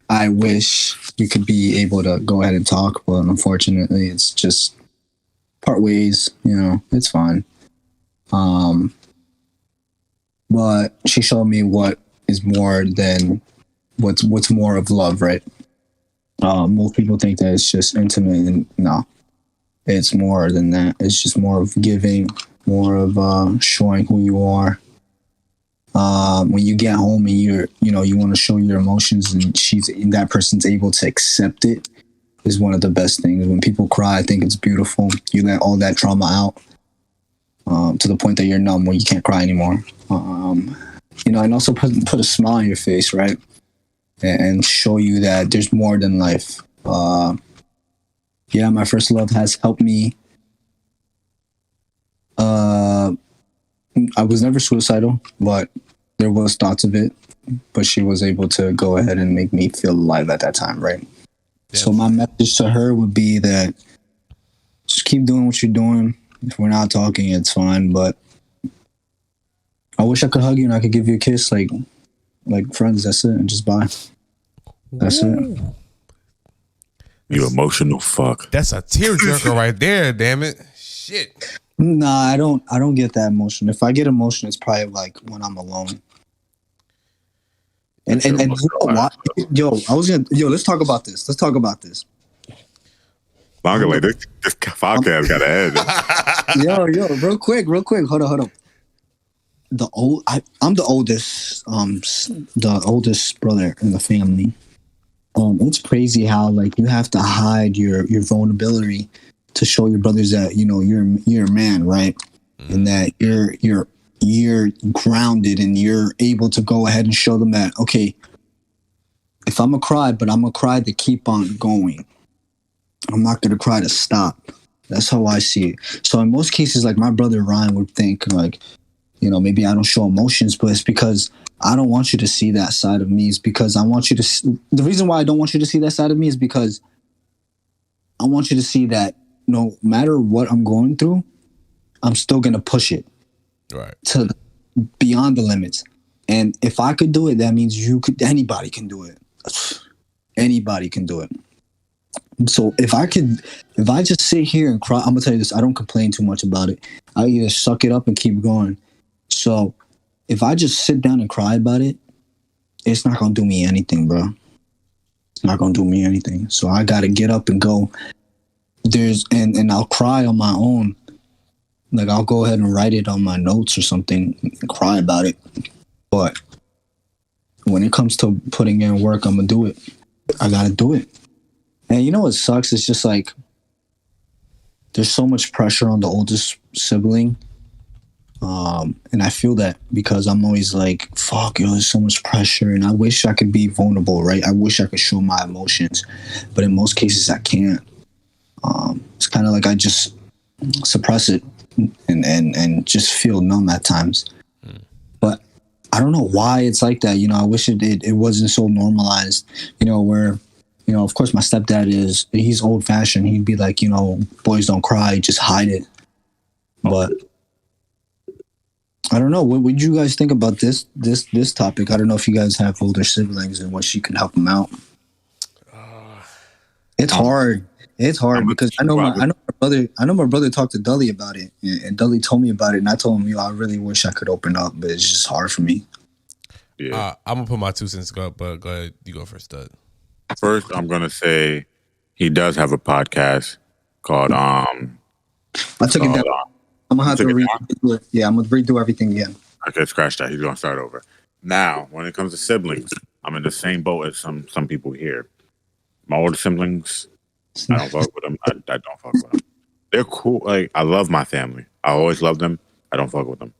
we could be able to go ahead and talk, but unfortunately it's just part ways, it's fine. But she showed me what is more than what's more of love, right? Most people think that it's just intimate, and no. It's more than that. It's just more of giving, more of showing who you are. When you get home and you want to show your emotions, and that person's able to accept it, is one of the best things. When people cry, I think it's beautiful. You let all that trauma out to the point that you're numb, where you can't cry anymore. And also put a smile on your face, right, and show you that there's more than life. Yeah, my first love has helped me. I was never suicidal, but there was thoughts of it. But she was able to go ahead and make me feel alive at that time, right? Yeah. So my message to her would be that just keep doing what you're doing. If we're not talking, it's fine. But I wish I could hug you and I could give you a kiss, like friends. That's it, and just bye. That's it. You emotional fuck. That's a tearjerker right there, damn it. shit. Nah, I don't get that emotion. If I get emotion, it's probably like when I'm alone. And you know what? Let's talk about this. Longer, like this podcast got to end. Real quick. Hold on. I'm the oldest brother in the family. It's crazy how like you have to hide your vulnerability to show your brothers that you're a man, right? And that you're grounded and you're able to go ahead and show them that, okay, if I'm gonna cry, but I'm gonna cry to keep on going. I'm not gonna cry to stop. That's how I see it. So in most cases, like my brother Ryan would think like, maybe I don't show emotions, but it's because I don't want you to see that side of me. It's because I want you to the reason why I don't want you to see that side of me is because I want you to see that no matter what I'm going through, I'm still going to push it to beyond the limits. And if I could do it, that means anybody can do it. Anybody can do it. So if I just sit here and cry, I'm going to tell you this, I don't complain too much about it. I either suck it up and keep going. So if I just sit down and cry about it, it's not going to do me anything, bro. It's not going to do me anything. So I got to get up and go. And I'll cry on my own. Like I'll go ahead and write it on my notes or something and cry about it. But when it comes to putting in work, I'm going to do it. I got to do it. And you know what sucks? It's just like there's so much pressure on the oldest sibling. And I feel that because I'm always like, fuck, there's so much pressure. And I wish I could be vulnerable, right? I wish I could show my emotions. But in most cases, I can't. It's kind of like I just suppress it and just feel numb at times. But I don't know why it's like that. I wish it wasn't so normalized, where, of course my stepdad he's old fashioned. He'd be like, boys don't cry, just hide it. But I don't know. What would you guys think about this topic? I don't know if you guys have older siblings and what you can help them out. It's hard. It's hard because I know my brother talked to Dully about it, and Dully told me about it, and I told him, I really wish I could open up, but it's just hard for me. Yeah. I'm gonna put my 2 cents up, but go ahead. You go first, Dud. First, I'm gonna say he does have a podcast called I took it down. I'm gonna have to redo it. Yeah, I'm gonna redo everything again. Okay, scratch that. He's gonna start over. Now, when it comes to siblings, I'm in the same boat as some people here. My older siblings, I don't fuck with them. I don't fuck with them. They're cool. Like I love my family. I always love them. I don't fuck with them.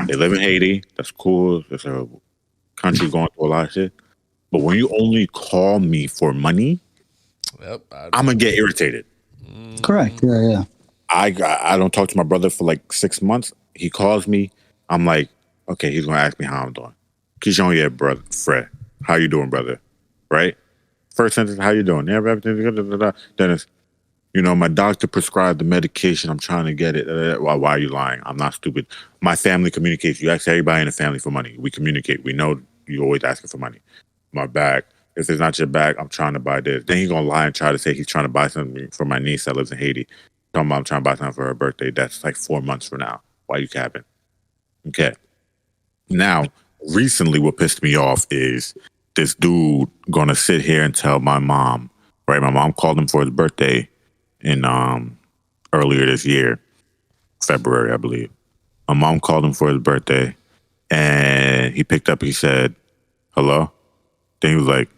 They live in Haiti. That's cool. It's a country going through a lot of shit. But when you only call me for money, I'm gonna get irritated. Correct. Yeah. I don't talk to my brother for like 6 months. He calls me. I'm like, okay, he's gonna ask me how I'm doing. Keyshawn, yeah, brother, Fred, how you doing, brother? Right? First sentence, how you doing? Yeah, everything. Then it's, my doctor prescribed the medication. I'm trying to get it. Why are you lying? I'm not stupid. My family communicates. You ask everybody in the family for money. We communicate. We know you always asking for money. My bag. If it's not your bag, I'm trying to buy this. Then he's gonna lie and try to say he's trying to buy something for my niece that lives in Haiti. Talking about I'm trying to buy something for her birthday. That's like 4 months from now. Why you capping? Okay. Now, recently what pissed me off is this dude gonna sit here and tell my mom, right? My mom called him for his birthday in earlier this year, February, I believe. My mom called him for his birthday and he picked up, he said, hello? Then he was like,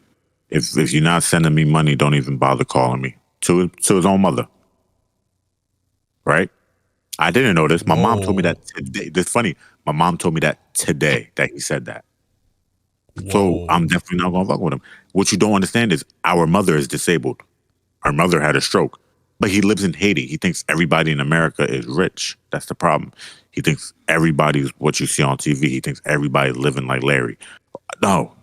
if you're not sending me money, don't even bother calling me. To his own mother. Right? I didn't know this. My mom told me that today. It's funny. My mom told me that today that he said that. So I'm definitely not going to fuck with him. What you don't understand is our mother is disabled. Our mother had a stroke. But he lives in Haiti. He thinks everybody in America is rich. That's the problem. He thinks everybody's what you see on TV. He thinks everybody's living like Larry. No.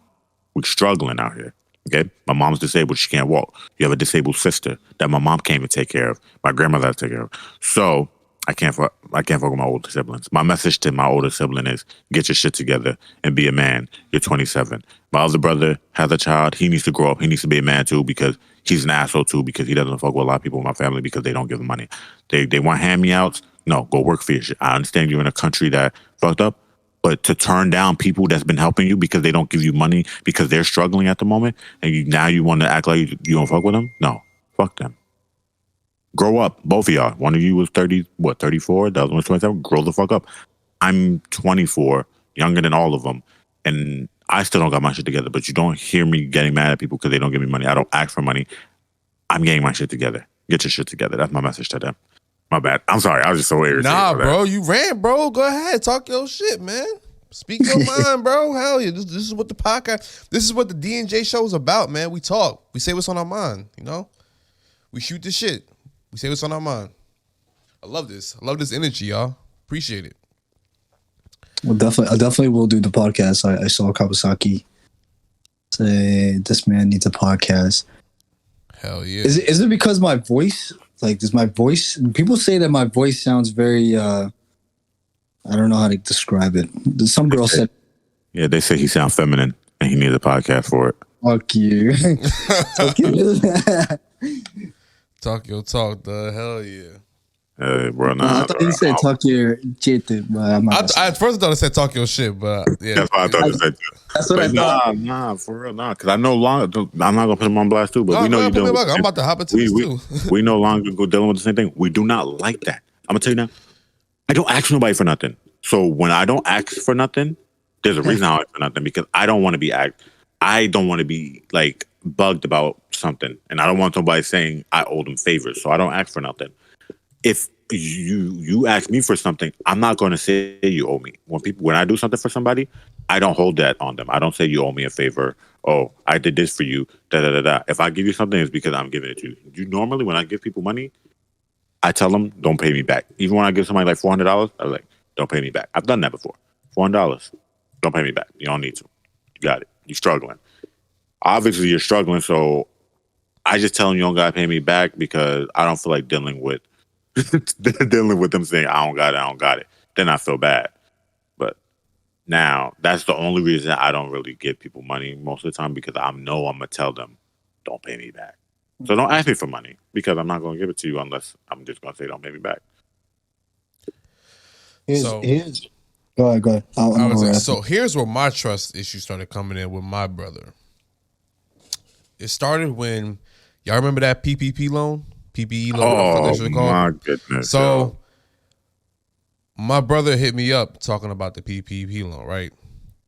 We're struggling out here. Okay? My mom's disabled. She can't walk. You have a disabled sister that my mom can't even take care of. My grandmother has to take care of. So I can't fuck with my older siblings. My message to my older sibling is get your shit together and be a man. You're 27. My other brother has a child. He needs to grow up. He needs to be a man too because he's an asshole too because he doesn't fuck with a lot of people in my family because they don't give him money. They want hand-me-outs. No, go work for your shit. I understand you're in a country that fucked up, but to turn down people that's been helping you because they don't give you money because they're struggling at the moment, and now you want to act like you don't fuck with them? No, fuck them. Grow up, both of y'all. One of you was 34? The other one was 27. Grow the fuck up. I'm 24, younger than all of them, and I still don't got my shit together. But you don't hear me getting mad at people because they don't give me money. I don't ask for money. I'm getting my shit together. Get your shit together. That's my message to them. My bad. I'm sorry. I was just so irritated. Nah, bro, you ran, bro. Go ahead, talk your shit, man. Speak your mind, bro. Hell yeah. This is what the podcast, this is what the D&J show is about, man. We talk. We say what's on our mind, you know? We shoot the shit. We say what's on our mind. I love this. I love this energy, y'all. Appreciate it. Well, I definitely will do the podcast. I saw Kawasaki say this man needs a podcast. Hell yeah. Is it because my voice? Like, does my voice? People say that my voice sounds very. I don't know how to describe it. Some girl said. Yeah, they say he sounds feminine and he needs a podcast for it. Fuck you. Fuck you. Talk your talk, the hell yeah. Bro, nah, I thought you said talk your shit, but I'm not. At first I thought I said talk your shit, but yeah. That's what I thought you said too. That's what I thought. Nah, for real, nah. Because I no longer, I'm not gonna put him on blast too, but No, we know you're dealing with. I'm about to hop into this too. We no longer go dealing with the same thing. We do not like that. I'm gonna tell you now. I don't ask nobody for nothing. So when I don't ask for nothing, there's a reason I don't ask for nothing because I don't want to be I don't want to be like bugged about something, and I don't want somebody saying I owe them favors. So I don't ask for nothing. If you ask me for something, I'm not going to say you owe me. When I do something for somebody, I don't hold that on them. I don't say you owe me a favor. Oh, I did this for you. Da da da da. If I give you something, it's because I'm giving it to you. You normally, when I give people money, I tell them don't pay me back. Even when I give somebody like $400, I'm like, don't pay me back. I've done that before. $400, don't pay me back. You don't need to. You got it. You're struggling. Obviously, you're struggling, so I just tell them you don't gotta pay me back because I don't feel like dealing with them saying I don't got it. Then I feel bad. But now that's the only reason I don't really give people money most of the time because I know I'm gonna tell them don't pay me back. So don't ask me for money because I'm not gonna give it to you unless I'm just gonna say don't pay me back. Go ahead. So here's where my trust issue started coming in with my brother. It started when y'all remember that PPP loan? PPE loan. Oh my goodness. So my brother hit me up talking about the PPP loan, right?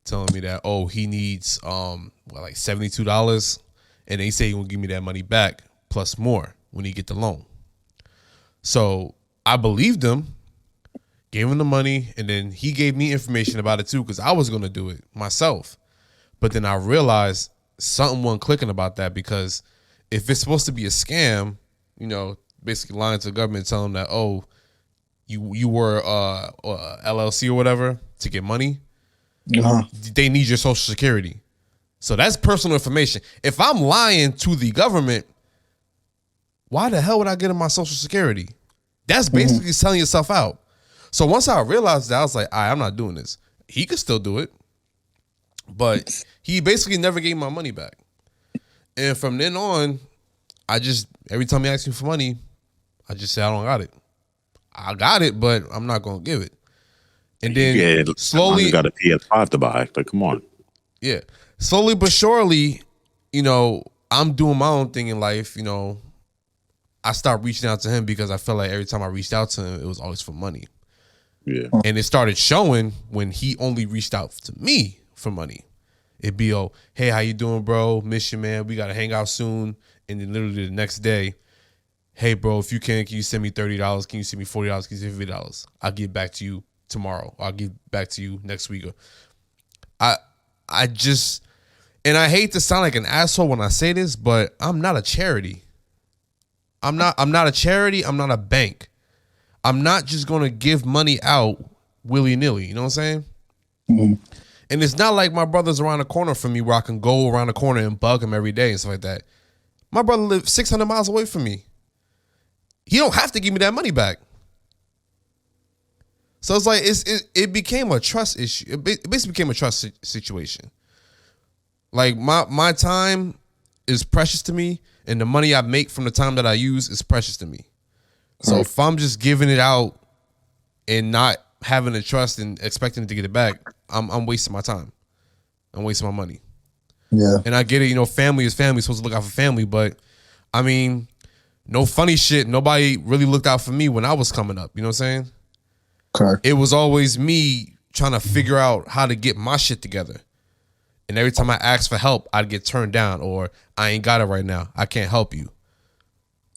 Telling me that he needs like $72, and they say he will give me that money back plus more when he get the loan. So I believed him, gave him the money, and then he gave me information about it too because I was gonna do it myself. But then I realized something wasn't clicking about that because if it's supposed to be a scam, you know, basically lying to the government, telling them that, you were LLC or whatever to get money, they need your social security. So that's personal information. If I'm lying to the government, why the hell would I get in my social security? That's basically selling yourself out. So once I realized that, I was like, I'm not doing this. He could still do it, but he basically never gave my money back. And from then on, every time he asks me for money, I just say I don't got it. I got it, but I'm not gonna give it. And then slowly, you got a PS5 to buy. Like, come on. Yeah, slowly but surely, you know, I'm doing my own thing in life. You know, I stopped reaching out to him because I felt like every time I reached out to him, it was always for money. Yeah, and it started showing when he only reached out to me for money. It'd be, hey, how you doing, bro? Miss you, man. We gotta hang out soon. And then literally the next day, hey, bro, if you can you send me $30? Can you send me $40? Can you send me $50? I'll get back to you tomorrow. I'll get back to you next week. I just, and I hate to sound like an asshole when I say this, but I'm not a charity. I'm not a charity. I'm not a bank. I'm not just going to give money out willy-nilly. You know what I'm saying? Mm-hmm. And it's not like my brother's around the corner from me where I can go around the corner and bug him every day and stuff like that. My brother lives 600 miles away from me. He don't have to give me that money back. So it's like it became a trust issue. It basically became a trust situation. Like my time is precious to me, and the money I make from the time that I use is precious to me. So if I'm just giving it out and not having the trust and expecting to get it back, I'm wasting my time. I'm wasting my money. Yeah. And I get it, you know, family is family, supposed to look out for family, but I mean, no funny shit. Nobody really looked out for me when I was coming up. You know what I'm saying? Correct. It was always me trying to figure out how to get my shit together. And every time I asked for help, I'd get turned down, or I ain't got it right now. I can't help you.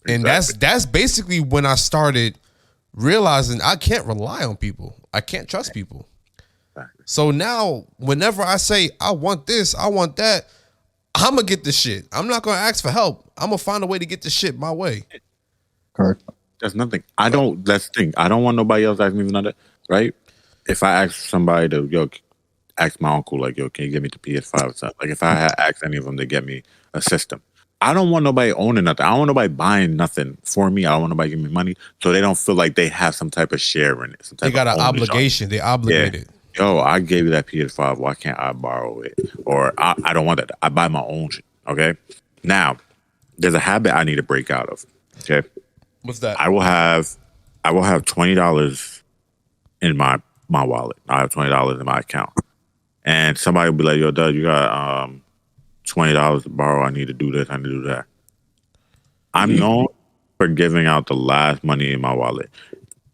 And that's basically when I started realizing I can't rely on people. I can't trust people. So now, whenever I say I want this, I want that, I'm gonna get the shit. I'm not gonna ask for help. I'm gonna find a way to get the shit my way. Correct. That's nothing. That's the thing. I don't want nobody else asking me for nothing, right? If I ask somebody to, ask my uncle, like, can you get me the PS5 or something? Like, if I had asked any of them to get me a system, I don't want nobody owning nothing. I don't want nobody buying nothing for me. I don't want nobody giving me money, so they don't feel like they have some type of share in it. They got an obligation. They obligated. Yo, I gave you that PS5. Why can't I borrow it? Or I don't want that. I buy my own shit. Okay. Now, there's a habit I need to break out of. Okay. What's that? I will have $20 in my wallet. I have $20 in my account, and somebody will be like, "Yo, Doug, you got $20 to borrow. I need to do this. I need to do that." I'm known for giving out the last money in my wallet.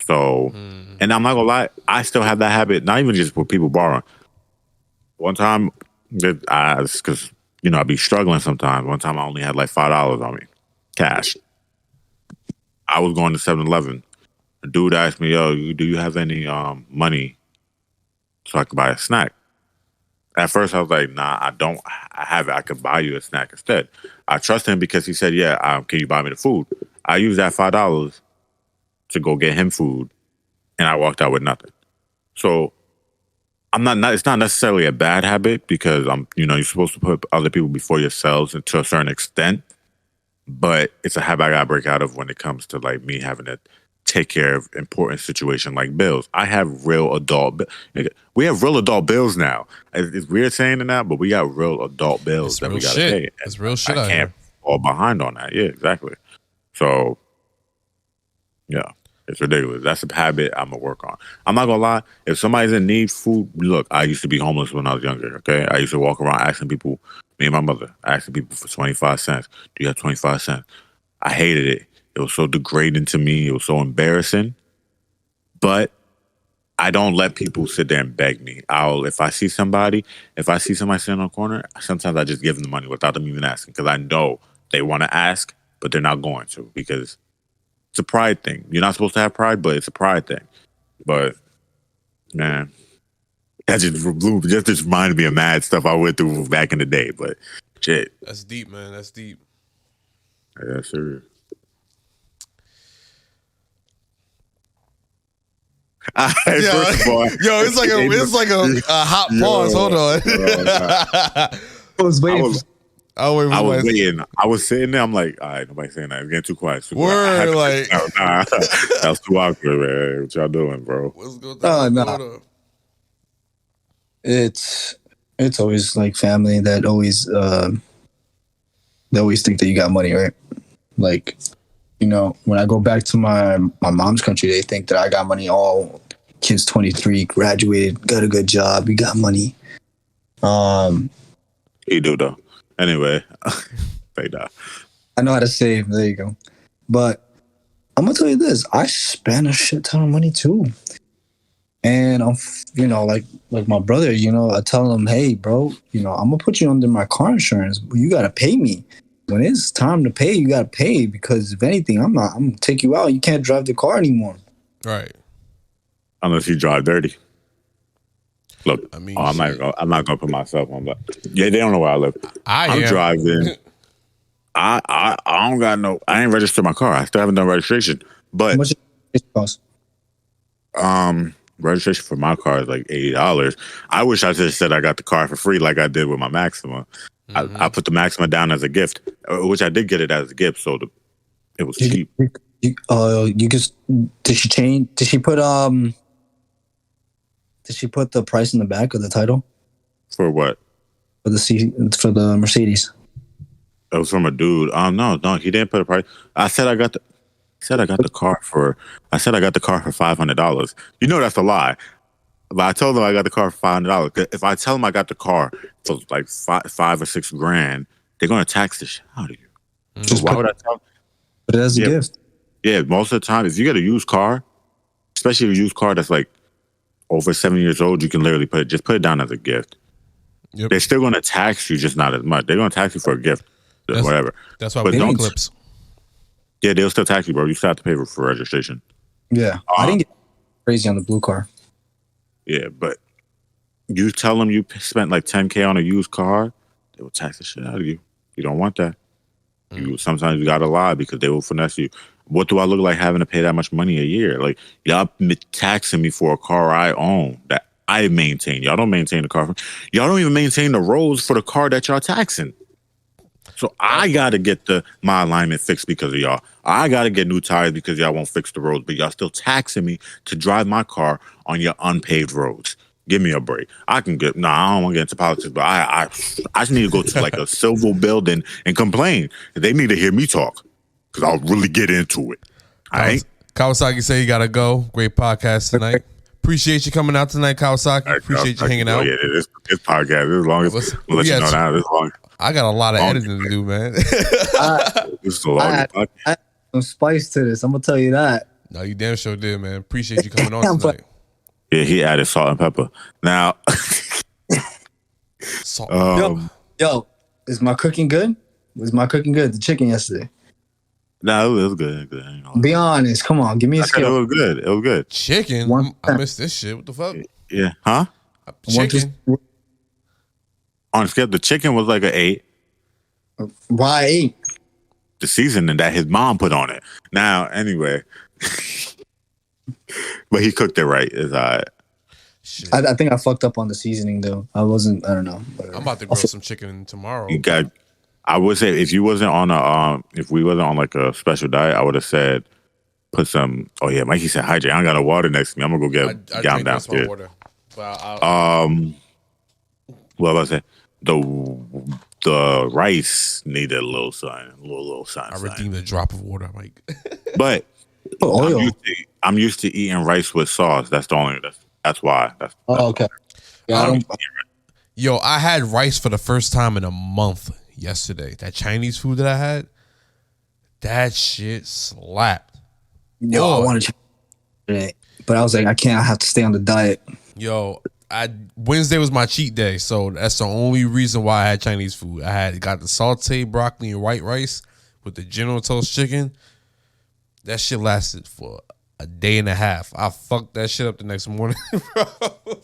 So, and I'm not gonna lie, I still have that habit. Not even just with people borrowing. One time, because I be struggling sometimes. One time, I only had like $5 on me, cash. I was going to 7-Eleven. A dude asked me, "Yo, do you have any money so I could buy a snack?" At first, I was like, "Nah, I don't. I have it. I could buy you a snack instead." I trust him because he said, "Yeah, can you buy me the food?" I used that $5 to go get him food, and I walked out with nothing. So I'm not. It's not necessarily a bad habit because you're supposed to put other people before yourselves and to a certain extent. But it's a habit I gotta break out of when it comes to like me having to take care of important situation like bills. I have real adult. We have real adult bills now. It's weird saying it now, but we got real adult bills that we gotta pay. It's real shit. I can't fall behind on that. Yeah, exactly. So, yeah, it's ridiculous. That's a habit I'm gonna work on. I'm not gonna lie. If somebody's in need, food. Look, I used to be homeless when I was younger. Okay, I used to walk around asking people. Me and my mother asking people for 25 cents. Do you have 25 cents? I hated it. It was so degrading to me. It was so embarrassing. But I don't let people sit there and beg me. If I see somebody sitting on the corner, sometimes I just give them the money without them even asking because I know they want to ask, but they're not going to because it's a pride thing. You're not supposed to have pride, but it's a pride thing. But man, that just reminded me of mad stuff I went through back in the day. But shit, that's deep, man. That's deep. Yeah, serious. First of all, it's like a hot pause. Hold on. I was waiting. I was waiting. I was sitting there. I'm like, all right, nobody's saying that. It's getting too quiet. Word, like that was too awkward, man. What y'all doing, bro? What's going on? It's always like family that always they always think that you got money, right? Like, when I go back to my mom's country, they think that I got money. All kids 23, graduated, got a good job, you got money. You do though. Anyway, I know how to save. There you go. But I'm gonna tell you this: I spend a shit ton of money too. And I'm, like my brother, I tell him, hey, bro, I'm gonna put you under my car insurance, but you gotta pay me. When it's time to pay, you gotta pay because if anything, I'm gonna take you out. You can't drive the car anymore. Right. Unless you drive dirty. Look, I mean, I'm not gonna put myself on, but yeah, they don't know where I live. I'm driving. I don't got no. I ain't registered my car. I still haven't done registration. But how much it cost? Registration for my car is like $80. I wish I just said I got the car for free, like I did with my Maxima. I put the Maxima down as a gift, which I did get it as a gift, so it was cheap. You just did she change? Did she put the price in the back of the title? For what? For the Mercedes. It was from a dude. No, he didn't put a price. I said I got the. Said I got the car for. I said I got the car for $500. You know that's a lie. But I told them I got the car for $500. If I tell them I got the car for like five or $6,000, they're gonna tax the shit out of you. So why would I tell? But it as a gift. Yeah, most of the time, if you get a used car, especially a used car that's like over 7 years old, you can literally put it down as a gift. Yep. They're still gonna tax you, just not as much. They're gonna tax you for a gift, whatever. That's why But we don't- need clips. Yeah, they'll still tax you, bro. You still have to pay for registration. Yeah, I didn't get crazy on the blue car. Yeah, but you tell them you spent like $10K on a used car, they will tax the shit out of you. You don't want that. Sometimes you gotta lie because they will finesse you. What do I look like having to pay that much money a year? Like, y'all taxing me for a car I own that I maintain. Y'all don't maintain the car. Y'all don't even maintain the roads for the car that y'all taxing. So I gotta get my alignment fixed because of y'all. I gotta get new tires because y'all won't fix the roads, but y'all still taxing me to drive my car on your unpaved roads. Give me a break. I can get. I don't want to get into politics, but I just need to go to like a civil building and complain. They need to hear me talk because I'll really get into it. All right. Kawasaki say you gotta go. Great podcast tonight. Appreciate you coming out tonight, Kawasaki. Appreciate you hanging out. Yeah, this podcast as long as we'll let you know now. This long. I got a lot of editing to do, man. This is the longest podcast. I some spice to this. I'm gonna tell you that. No, you damn sure did, man. Appreciate you coming on tonight. Yeah, he added salt and pepper. Now, Yo, is my cooking good? Was my cooking good? The chicken yesterday. no, it was good. Good. Be honest. Come on, give me a I said it scale. was good. It was good. Chicken? I missed this shit. What the fuck? Yeah. Huh? Chicken? On scale, the chicken was like an 8. Why 8? The seasoning that his mom put on it. Now, anyway, but he cooked it right. It's all right. Shit. I think I fucked up on the seasoning though. I don't know. Whatever. I'm about to grill some chicken tomorrow. You got. I would say if you wasn't on if we wasn't on like a special diet, I would have said put some. Oh yeah, Mikey said hydrate. I ain't got no water next to me. I'm gonna go get I down drink most of my downstairs. water. What was I say? The rice needed a little something, a little something. I redeemed a drop of water, Mike. But oil. I'm used to eating rice with sauce. That's the only. That's why. Okay. Yeah, Yo, I had rice for the first time in a month yesterday. That Chinese food that I had, that shit slapped. Yo, I want to try today, but I was like, I can't. I have to stay on the diet. Yo, Wednesday was my cheat day, so that's the only reason why I had Chinese food. I got the sauteed broccoli and white rice with the General Toast chicken. That shit lasted for a day and a half. I fucked that shit up the next morning, bro.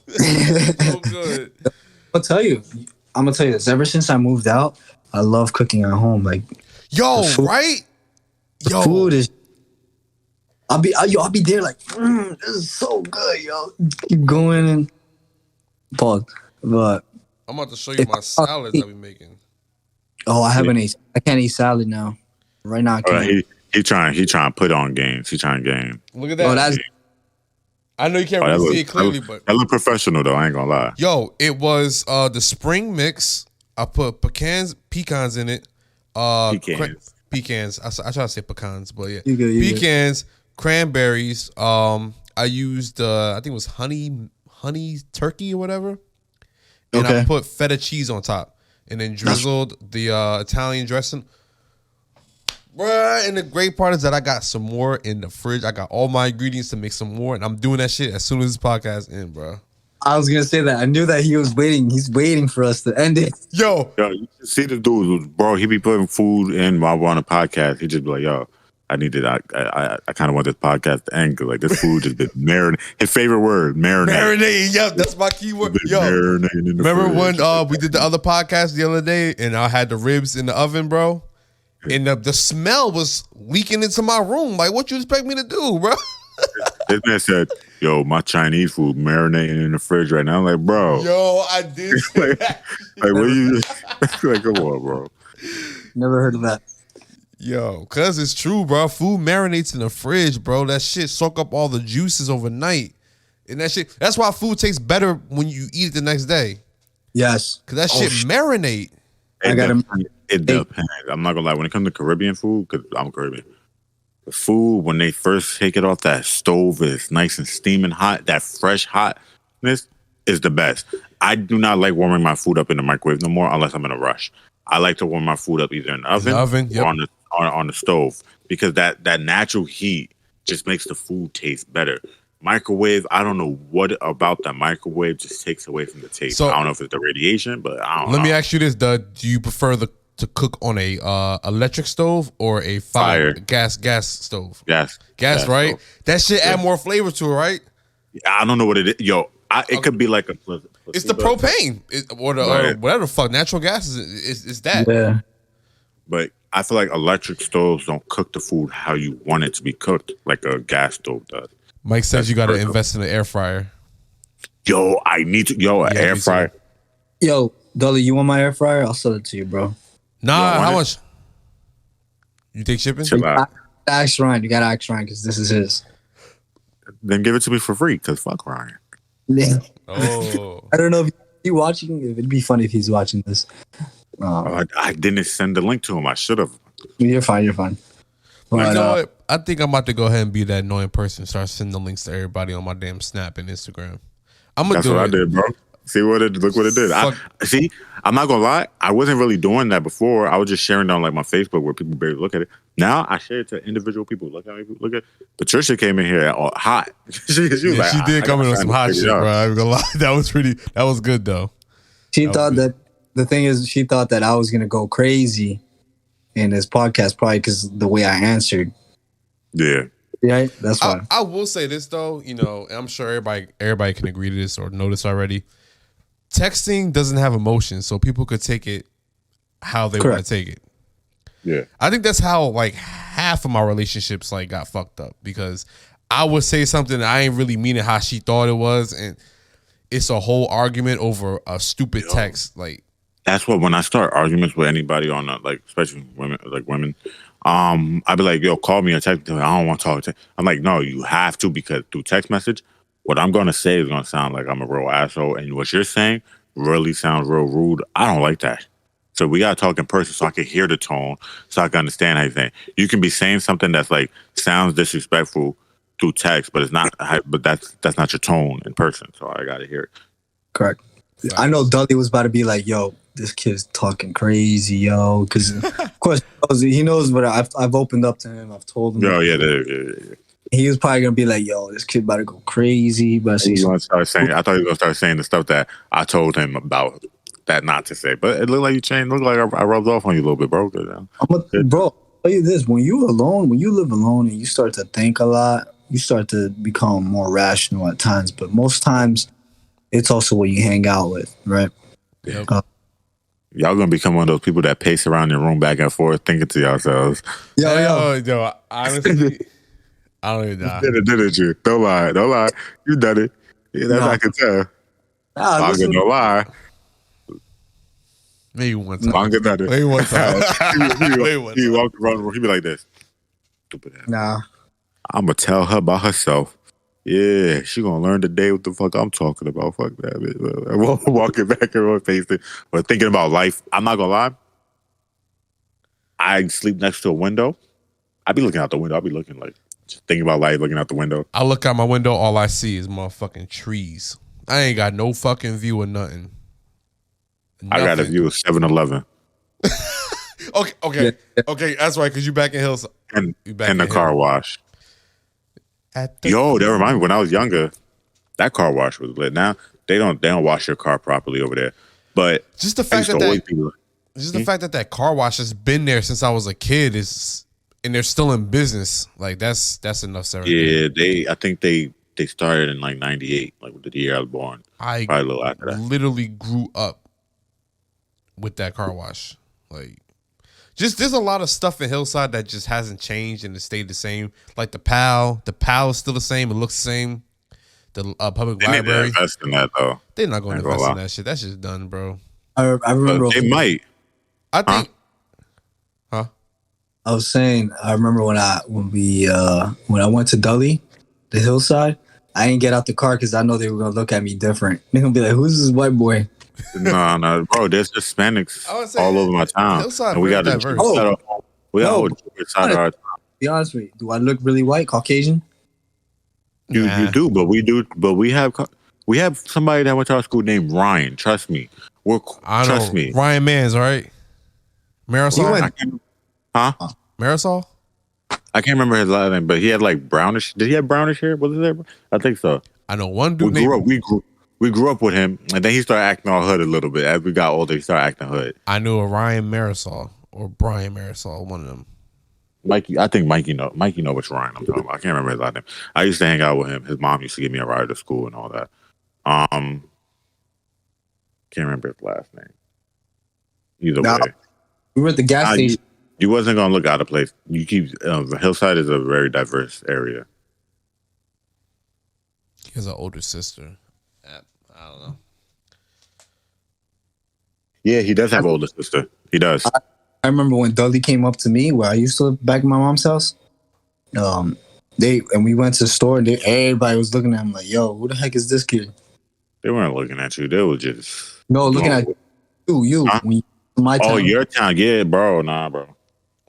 So good. I'm gonna tell you this. Ever since I moved out, I love cooking at home. Like, yo, the food, right? The food is. I'll be there like, this is so good, yo. Keep going and pause. But I'm about to show you my salads that we making. Oh, I haven't ate. I can't eat salad now. Right now, I can't. He trying to put on games. He trying game. Look at that. I know you can't really see it clearly, but that look professional though. I ain't gonna lie. Yo, it was the spring mix. I put pecans in it. Pecans. I try to say pecans, but yeah, pecans, cranberries. I used I think it was honey turkey or whatever, and I put feta cheese on top, and then drizzled the Italian dressing. Bruh, and the great part is that I got some more in the fridge. I got all my ingredients to make some more, and I'm doing that shit as soon as this podcast ends, bro. I was gonna say that. I knew that he was waiting. He's waiting for us to end it. Yo, you see the dude, bro. He be putting food in while we're on a podcast. He just be like, yo, I need it. I kind of want this podcast to end because like this food just been marinating. His favorite word, marinate. Marinating. Yep, that's my keyword. Yo, remember when we did the other podcast the other day, and I had the ribs in the oven, bro? And the smell was leaking into my room. Like, what you expect me to do, bro? This man said, yo, my Chinese food marinating in the fridge right now. I'm like, bro. Yo, I did say that. Like, what you like, come on, bro. Never heard of that. Yo, cause it's true, bro. Food marinates in the fridge, bro. That shit soak up all the juices overnight. And that's why food tastes better when you eat it the next day. Yes. Cause that shit marinate. I got him. It depends. I'm not gonna lie. When it comes to Caribbean food, because I'm Caribbean, the food when they first take it off that stove is nice and steaming hot. That fresh hotness is the best. I do not like warming my food up in the microwave no more unless I'm in a rush. I like to warm my food up either in the oven, yep. or on the stove because that natural heat just makes the food taste better. Microwave, I don't know what about the microwave just takes away from the taste. So, I don't know if it's the radiation, but I don't know. Let me ask you this, Dud. Do you prefer to cook on a electric stove or a fire gas stove? Gas, right? stove. That shit add more flavor to it, right? I don't know what it is. Yo, it could be like a it's the propane or whatever the fuck. Natural gas is that. Yeah. But I feel like electric stoves don't cook the food how you want it to be cooked, like a gas stove does. Mike says you got to invest in an air fryer. Yo, I need to. Yo, an air fryer. Yo, Dolly, you want my air fryer? I'll sell it to you, bro. Nah, how much? You take shipping? Chill out. Ask Ryan. You gotta ask Ryan because this is his. Then give it to me for free, because fuck Ryan. Yeah. Oh. I don't know if he's watching. It'd be funny if he's watching this. I didn't send the link to him. I should have. You're fine. You're fine. But, You know what? I think I'm about to go ahead and be that annoying person and start sending the links to everybody on my damn Snap and Instagram. I'm gonna That's do what it. I did, bro. Look what it did. I'm not gonna lie. I wasn't really doing that before. I was just sharing on like my Facebook where people barely look at it. Now I share it to individual people. Look at Patricia came in here all hot. she was like, she did come in on some hot shit, bro. I'm gonna lie. That was good though. She thought that the thing is, she thought that I was gonna go crazy in this podcast, probably because the way I answered. Yeah. Yeah, that's why. I will say this though, and I'm sure everybody can agree to this or know this already. Texting doesn't have emotion, so people could take it how they want to take it. Yeah. I think that's how like half of my relationships like got fucked up because I would say something that I ain't really mean it how she thought it was, and it's a whole argument over a stupid text. Like that's what when I start arguments with anybody on like especially women, I'd be like, yo, call me or text me. I don't want to talk. I'm like, no, you have to, because through text message, what I'm gonna say is gonna sound like I'm a real asshole, and what you're saying really sounds real rude. I don't like that. So we gotta talk in person so I can hear the tone, so I can understand how you think. You can be saying something that's like sounds disrespectful through text, but it's not. But that's not your tone in person. So I gotta hear it. Correct. I know Dudley was about to be like, yo, this kid's talking crazy, yo. Because, of course, he knows what I've opened up to him. I've told him. Oh, yeah. He was probably going to be like, yo, this kid about to go crazy. But I thought he was going to start saying the stuff that I told him about that not to say. But it looked like you changed. It looked like I rubbed off on you a little bit, bro. Bro, I'll tell you this. When you live alone and you start to think a lot, you start to become more rational at times. But most times, it's also what you hang out with, right? Yep. Y'all gonna become one of those people that pace around your room back and forth, thinking to yourselves, Yo, honestly, I don't even know. Didn't you? Don't lie. You done it. Yeah, that's I can tell. I'm gonna lie. Maybe one time. I'm gonna Maybe one time. He walked around the room. He be like this. Stupid ass. Nah. I'm gonna tell her about herself. Yeah, she gonna learn today what the fuck I'm talking about. Fuck that bitch. Walking back and facing or thinking about life. I'm not gonna lie. I sleep next to a window. I be looking out the window. I be looking like just thinking about life, looking out the window. I look out my window, all I see is motherfucking trees. I ain't got no fucking view of nothing. I got a view of 7-Eleven. Okay. That's right, because you back in Hills And the car wash. That reminds me, when I was younger, that car wash was lit. Now they don't wash your car properly over there. But just the fact that that car wash has been there since I was a kid and they're still in business. Like that's enough. Yeah, I think they started in like 98, like the year I was born. Probably a little after that. Literally grew up with that car wash. Like, just there's a lot of stuff in Hillside that just hasn't changed and it stayed the same. Like the PAL is still the same. It looks the same. The public library. They didn't invest in that though. They're not going to invest in that shit. That's just done, bro. I remember. They might. I think. I was saying, I remember when I went to Dully, the Hillside, I didn't get out the car because I know they were gonna look at me different. They're gonna be like, "Who's this white boy?" No, bro. There's Hispanics I would say all over my town, Hillside and we very got diverse. we got a No, whole Jewish side of our town. Be honest with you. Do I look really white, Caucasian? You Nah. do, but we have somebody that went to our school named Ryan. Trust me, trust me. Ryan Mans, right? Marisol. went- I can't, huh? Marisol. I can't remember his last name, but he had like brownish. Did he have brownish hair? Was it there? I think so. I know one We dude grew named. up. We grew up with him, and then he started acting all hood a little bit. As we got older, he started acting hood. I knew a Ryan Marisol or Brian Marisol, one of them. Mikey, I think Mikey know which Ryan I'm talking about. I can't remember his last name. I used to hang out with him. His mom used to give me a ride to school and all that. Can't remember his last name. Either Nah. way, We were at the gas station. you wasn't gonna look out of place. You keep Hillside is a very diverse area. He has an older sister. I don't know. Yeah, he does have an older sister. He does. I remember when Dudley came up to me where I used to live back in my mom's house. We went to the store and everybody was looking at him like, "Yo, who the heck is this kid?" They weren't looking at you. They were just Looking at you. Huh? When you, my town. Oh, your town. Yeah, bro. Nah, bro. What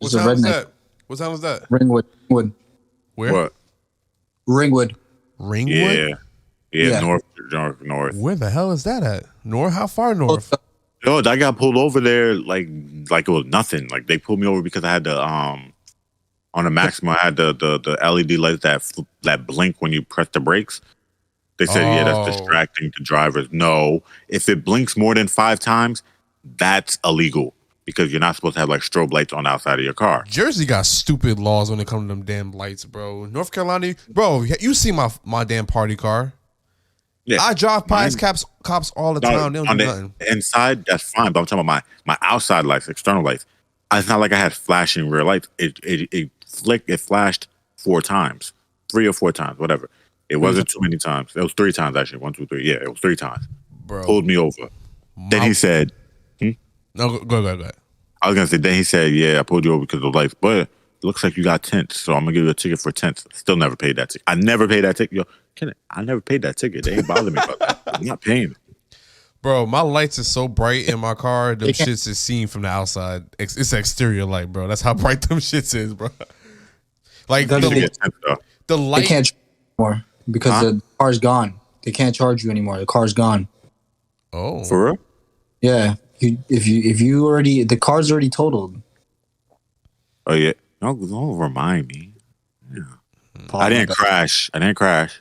It's a town was redneck. that? What town was that? Ringwood. Where? What? Ringwood. Ringwood. Yeah. Yeah. North. Where the hell is that at? North? How far north? Yo, I got pulled over there like it was nothing. Like they pulled me over because I had the on the Maxima, I had the LED lights that blink when you press the brakes. They said, yeah, that's distracting to drivers. No, if it blinks more than 5 times, that's illegal because you're not supposed to have like strobe lights on the outside of your car. Jersey got stupid laws when it comes to them damn lights, bro. North Carolina, bro, you see my damn party car. Yeah, I drive past cops all the time. They don't on do the nothing. inside, that's fine. But I'm talking about my outside lights, external lights. It's not like I had flashing rear lights. It flashed 4 times, 3 or 4 times, whatever. It wasn't too many times. It was 3 times actually. 1, 2, 3. Yeah, it was 3 times. Bro. Pulled me over. Then he said, No, go ahead. I was gonna say. Then he said, "Yeah, I pulled you over because of lights, but it looks like you got tints, so I'm gonna give you a ticket for tints." Still never paid that ticket. I never paid that ticket. Yo, Kenneth, I never paid that ticket. They ain't bothering me about that. I'm not paying it. Bro, my lights is so bright in my car. Them shits is seen from the outside. It's exterior light, bro. That's how bright them shits is, bro. Like You get tints, though. the They light. can't charge you anymore because the car's gone. They can't charge you anymore. The car's gone. Oh, For real? Yeah. If you already the car's already totaled. Oh yeah. Don't remind me. Yeah. I didn't crash. Just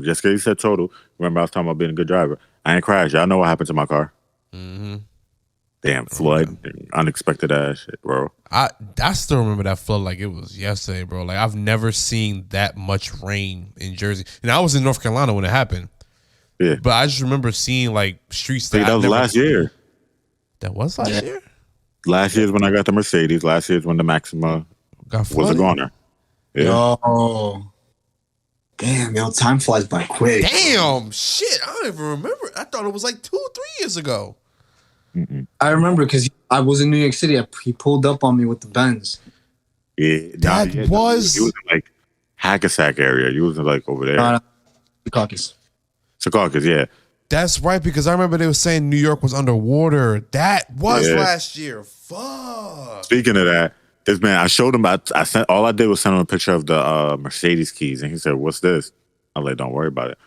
because you said total. Remember, I was talking about being a good driver. I didn't crash. Y'all know what happened to my car. Mm-hmm. Damn flood, unexpected ass shit, bro. I still remember that flood like it was yesterday, bro. Like I've never seen that much rain in Jersey, and I was in North Carolina when it happened. Yeah, But I just remember seeing like streets that was last year. That was last year. Last year's when I got the Mercedes. Last year's when the Maxima Got was a flooded. goner. Yeah. Yo. Damn, yo, time flies by quick. Damn, shit! I don't even remember. I thought it was like 2 or 3 years ago. I remember because I was in New York City. He pulled up on me with the Benz. Yeah, That was- You was in like Hackensack area. You was like over there. The caucus. Secaucus, yeah. That's right, because I remember they were saying New York was underwater. That was Yeah. last year. Fuck. Speaking of that, this man, I showed him. I sent all I did was send him a picture of the Mercedes keys, and he said, "What's this?" I was like, "Don't worry about it."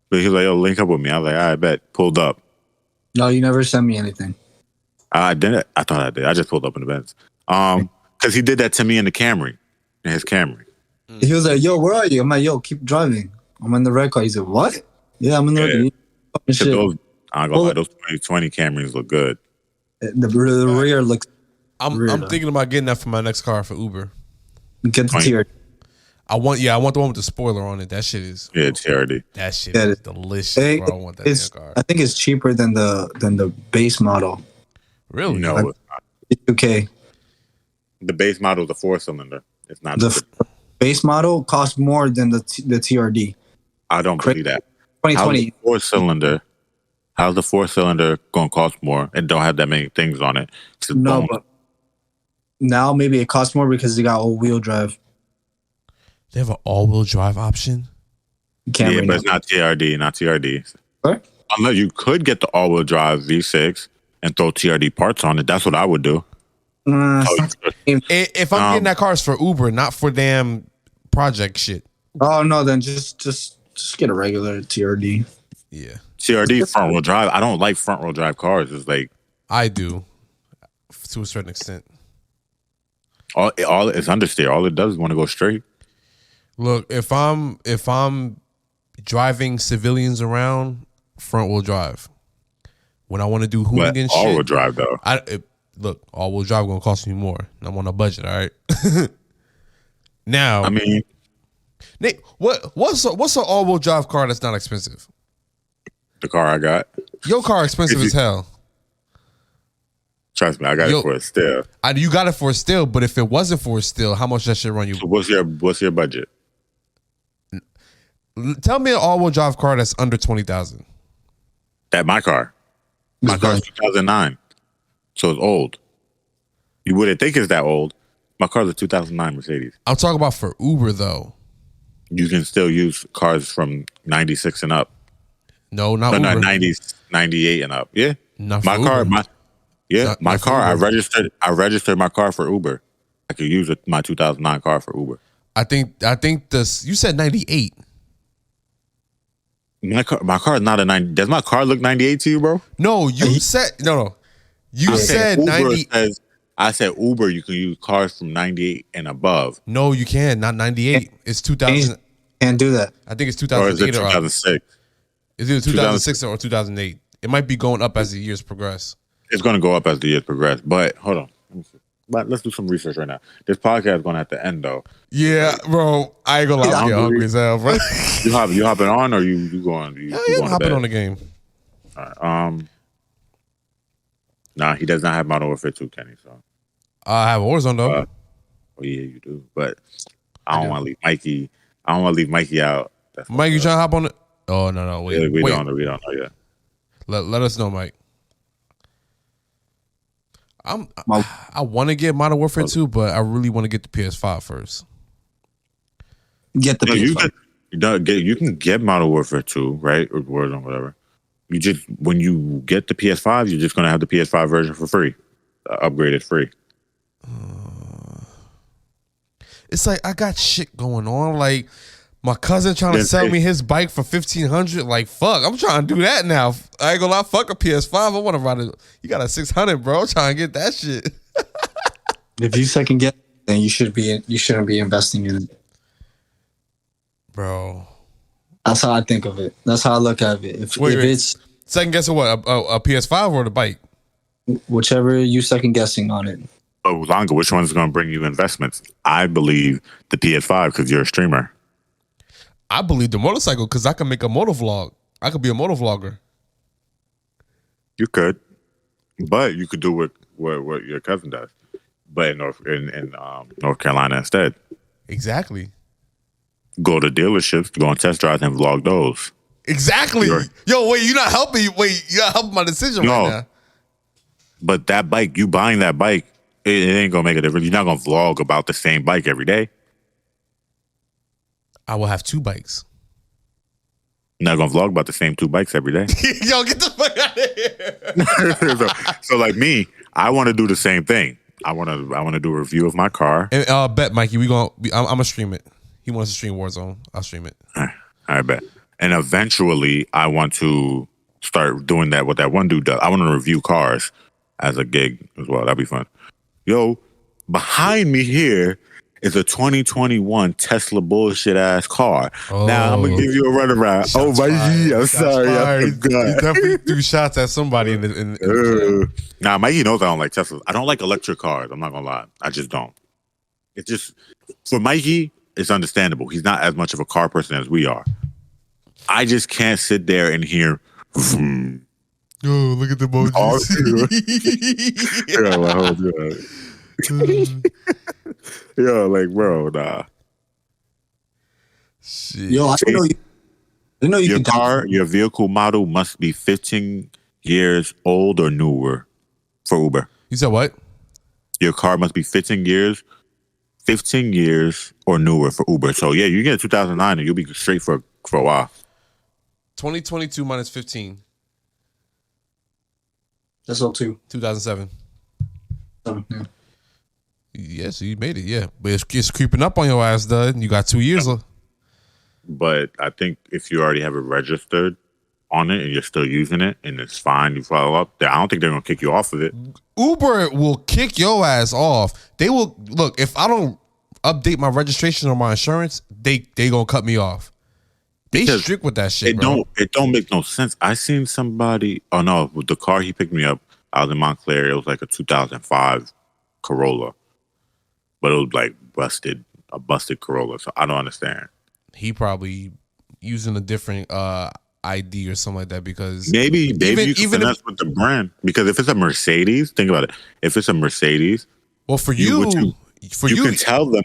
But he was like, "Yo, link up with me." I was like, "I bet." Pulled up. No, you never sent me anything. I didn't. I thought I did. I just pulled up in the Benz. Because he did that to me in the Camry, in his Camry. He was like, "Yo, where are you?" I'm like, "Yo, keep driving. I'm in the red car." He said, "What?" Yeah, I'm in the red car. Shit. Those, I ain't gonna lie, those 2020 Camrys look good. The rear looks. I'm thinking about getting that for my next car for Uber. Get the tier. I want the one with the spoiler on it. That shit is Yeah, it's already. that shit Yeah, is delicious, bro. I want that It's. damn car. I think it's cheaper than the base model. Really? No, It's okay. the base model is a 4-cylinder. It's not. The base model costs more than the TRD. I don't believe that. 2020. How's the 4-cylinder gonna cost more and don't have that many things on it? It's No, but now maybe it costs more because they got all-wheel drive. They have an all-wheel drive option. Camry yeah, but now. it's not TRD, not TRD. What? Unless you could get the all-wheel drive V6 and throw TRD parts on it. That's what I would do. If I'm getting that car, it's for Uber, not for damn project shit. Oh no, then just get a regular TRD. Yeah, TRD front wheel drive. I don't like front wheel drive cars. It's like I do to a certain extent. all it's understeer. All it does is want to go straight. Look, if I'm driving civilians around, front wheel drive. When I want to do hooligan shit, all wheel drive though. Look, all wheel drive gonna cost me more. And I'm on a budget, all right. Now, I mean, Nick, what's an all wheel drive car that's not expensive? the car I got. Your car expensive as hell. Trust me, I got it for a steal. You got it for a steal, but if it wasn't for a steal, how much that shit run you? So what's your budget? Tell me an all wheel drive car that's under 20,000. That my car. My car's 2009, so it's old. You wouldn't think it's that old. My car's a 2009 Mercedes. I'm talking about for Uber though. You can still use cars from 96 and up. No, not Uber. No, 90s, 98 and up. Yeah, Not my for car. Uber. My for car. Uber. I registered my car for Uber. I could use my 2009 car for Uber. I think this. You said 98. My car is not a 90. Does my car look 98 to you, bro? No, you said no. You said Uber 90. I said Uber. You can use cars from 98 and above. No, you can not 98. It's 2000. Can't do that. I think it's Or is 2008 it or up. 2006? It's either 2006 or 2008. It might be going up as the years progress. It's going to go up as the years progress. But hold on. Let me see. But let's do some research right now. This podcast is going to have to end though. Yeah, bro. I ain't gonna lie. I'm getting hungry as hell, bro. You hopping on or you going? Yeah, I'm hopping on the game. All right. Nah, he does not have Modern Warfare 2, Kenny. So. I have Warzone though. Oh yeah, you do. But I don't want to leave Mikey. I don't want to leave Mikey out. Mike, you trying to hop on it? Oh no, wait. Yeah, we wait. don't know yet. Let us know, Mike. I want to get Modern Warfare 2, but I really want to get the PS5 first. Get the PS5. You can get Modern Warfare 2, right? Or Warzone, whatever. You just when you get the PS5, you're just gonna have the PS5 version for free, upgraded free. It's like I got shit going on. Like my cousin trying to sell me his bike for $1,500. Like fuck, I'm trying to do that now. I ain't gonna lie, fuck a PS5. I want to ride it. You got a 600, bro. I'm trying to get that shit. If you second guess, then you shouldn't be investing in it, bro. That's how I think of it. That's how I look at it. If it's second guessing what a PS5 or the bike, whichever you second guessing on it. Oh, Longa, which one's going to bring you investments? I believe the PS5 because you're a streamer. I believe the motorcycle because I can make a moto vlog. I could be a moto vlogger. You could, but you could do what your cousin does, but in North Carolina instead. Exactly. Go to dealerships, go on test drives, and vlog those. Exactly. Yo, wait, you're not helping. Wait, you're not helping my decision right now. But that bike, you buying that bike, it ain't gonna make a difference. You're not gonna vlog about the same bike every day. I will have two bikes. You're not gonna vlog about the same two bikes every day. Yo, get the fuck out of here. so like me, I want to do the same thing. I want to do a review of my car. And bet Mikey, I'm gonna stream it. He wants to stream Warzone. I'll stream it. I bet. And eventually, I want to start doing that. What that one dude does. I want to review cars as a gig as well. That'd be fun. Yo, behind me here is a 2021 Tesla bullshit ass car. Oh. Now I'm gonna give you a runaround. Oh my God, I'm sorry. I He forgot. definitely threw shots at somebody in the Nah, Mikey knows I don't like Teslas. I don't like electric cars. I'm not gonna lie. I just don't. It's just for Mikey, it's understandable. He's not as much of a car person as we are. I just can't sit there and hear. Yo, look at the emojis. Yo, like, bro, nah. Shit. Yo, I didn't know you Your could car, your vehicle model must be 15 years old or newer for Uber. You said what? Your car must be 15 years or newer for Uber. So yeah, you get a 2009 and you'll be straight for a while. 2022 minus 15. SL2. 2007. Yeah. Yeah, so you made it. Yeah, but it's creeping up on your ass, Dud. You got 2 years left. But I think if you already have it registered on it and you're still using it and it's fine, you follow up, I don't think they're gonna kick you off of it. Uber will kick your ass off. They will look if I don't update my registration or my insurance, they gonna cut me off. They Because strict with that shit, bro. It don't make no sense. I seen somebody. Oh no, with the car he picked me up, I was in Montclair. It was like a 2005 Corolla, but it was like a busted Corolla. So I don't understand. He probably using a different ID or something like that because Maybe you can finesse if, with the brand, because if it's a Mercedes, think about it. If it's a Mercedes, well, for you can tell them.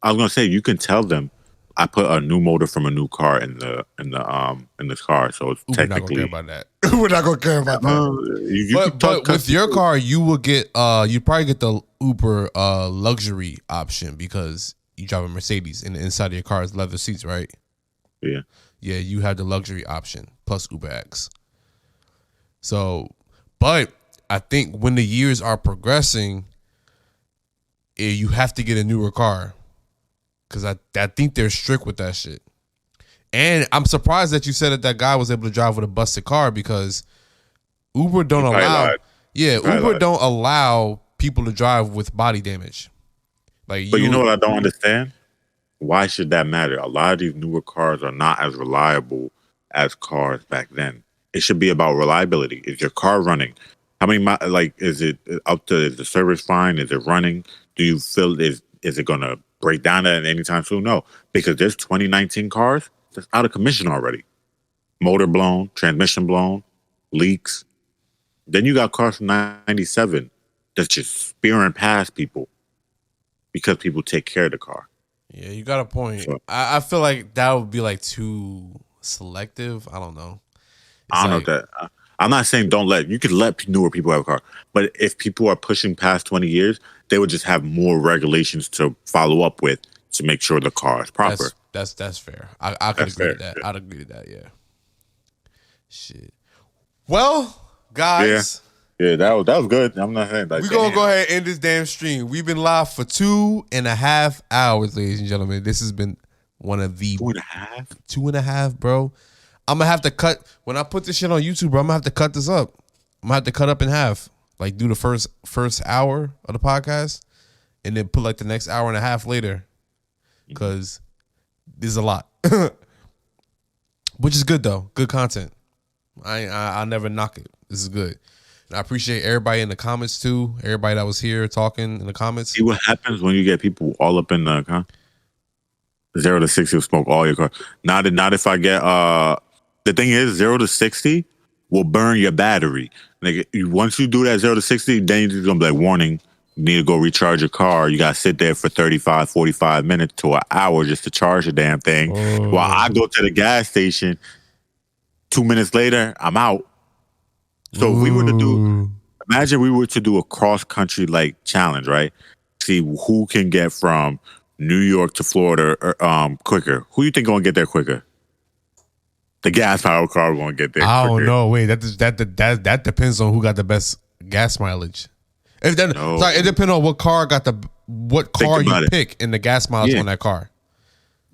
I was gonna say you can tell them. I put a new motor from a new car in this car, so it's Uber technically not gonna care about that. We're not gonna care about that. But with your car, you will get you probably get the Uber luxury option because you drive a Mercedes and the inside of your car is leather seats, right? Yeah. Yeah, you have the luxury option plus Uber X. So, but I think when the years are progressing, you have to get a newer car. Because I think they're strict with that shit. And I'm surprised that you said that guy was able to drive with a busted car because Uber don't allow. Yeah, Uber don't allow people to drive with body damage. Like, but you know what I don't understand? Why should that matter? A lot of these newer cars are not as reliable as cars back then. It should be about reliability. Is your car running? How many is it up to? Is the service fine? Is it running? Do you feel is it gonna break down at any time soon? No, because there's 2019 cars that's out of commission already. Motor blown, transmission blown, leaks. Then you got cars from 97 that's just spearing past people because people take care of the car. Yeah, you got a point. So, I feel like that would be like too selective. I don't know. I don't know that. I'm not saying you could let newer people have a car, but if people are pushing past 20 years, they would just have more regulations to follow up with to make sure the car is proper. That's fair. I could agree with that. I'd agree with that. Yeah. Shit. Well, guys. Yeah, that was good. I'm not saying that. We're gonna go ahead and end this damn stream. We've been live for 2.5 hours, ladies and gentlemen. This has been one of the 2.5? 2.5, bro. I'm gonna have to cut when I put this shit on YouTube, bro. I'm gonna have to cut this up. I'm gonna have to cut up in half. Like do the first hour of the podcast and then put like the next hour and a half later. Cause there's a lot. Which is good though. Good content. I never knock it. This is good. And I appreciate everybody in the comments too. Everybody that was here talking in the comments. See what happens when you get people all up in the 0 to 60 will smoke all your cars. Not if I get the thing is 0 to 60 will burn your battery. Like once you do that 0 to 60, then you're gonna be like, warning, you need to go recharge your car. You gotta sit there for 35, 45 minutes to an hour just to charge the damn thing. While I go to the gas station, 2 minutes later, I'm out. So if we were to imagine we were to do a cross country like challenge, right? See who can get from New York to Florida quicker. Who you think gonna get there quicker? The gas powered car gonna get there. I don't know. Wait, that depends on who got the best gas mileage. It depends on what car you pick and the gas mileage on that car.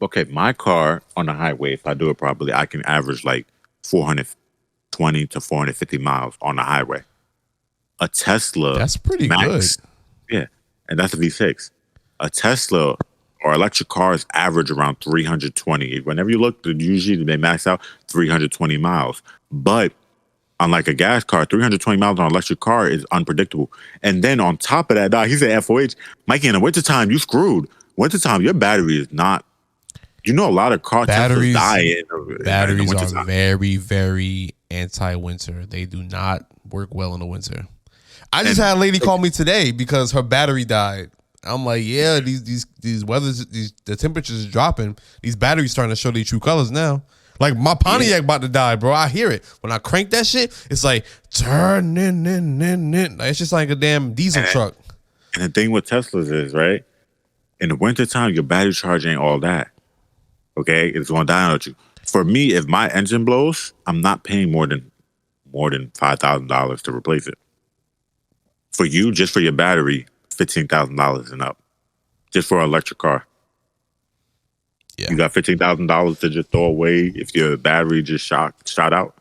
Okay, my car on the highway, if I do it properly, I can average like 420 to 450 miles on the highway. A Tesla, that's pretty good. Yeah, and that's a V6. A Tesla or electric cars average around 320. Whenever you look, usually they max out 320 miles. But unlike a gas car, 320 miles on an electric car is unpredictable. And then on top of that, he said FOH, Mikey, in the wintertime, you screwed. Wintertime, your battery is not. You know, a lot of car batteries die in batteries the are very, very anti-winter. They do not work well in the winter. I just had a lady call me today because her battery died. I'm like, yeah, these the temperatures is dropping. These batteries starting to show their true colors now. Like my Pontiac about to die, bro. I hear it when I crank that shit. It's like turn in. It's just like a damn diesel truck. And the thing with Teslas is right in the wintertime, your battery charge ain't all that. Okay, it's going to die on you. For me, if my engine blows, I'm not paying more than more than $5,000 to replace it. For you, just for your battery, $15,000 and up, just for an electric car. Yeah. You got $15,000 to just throw away if your battery just shot out.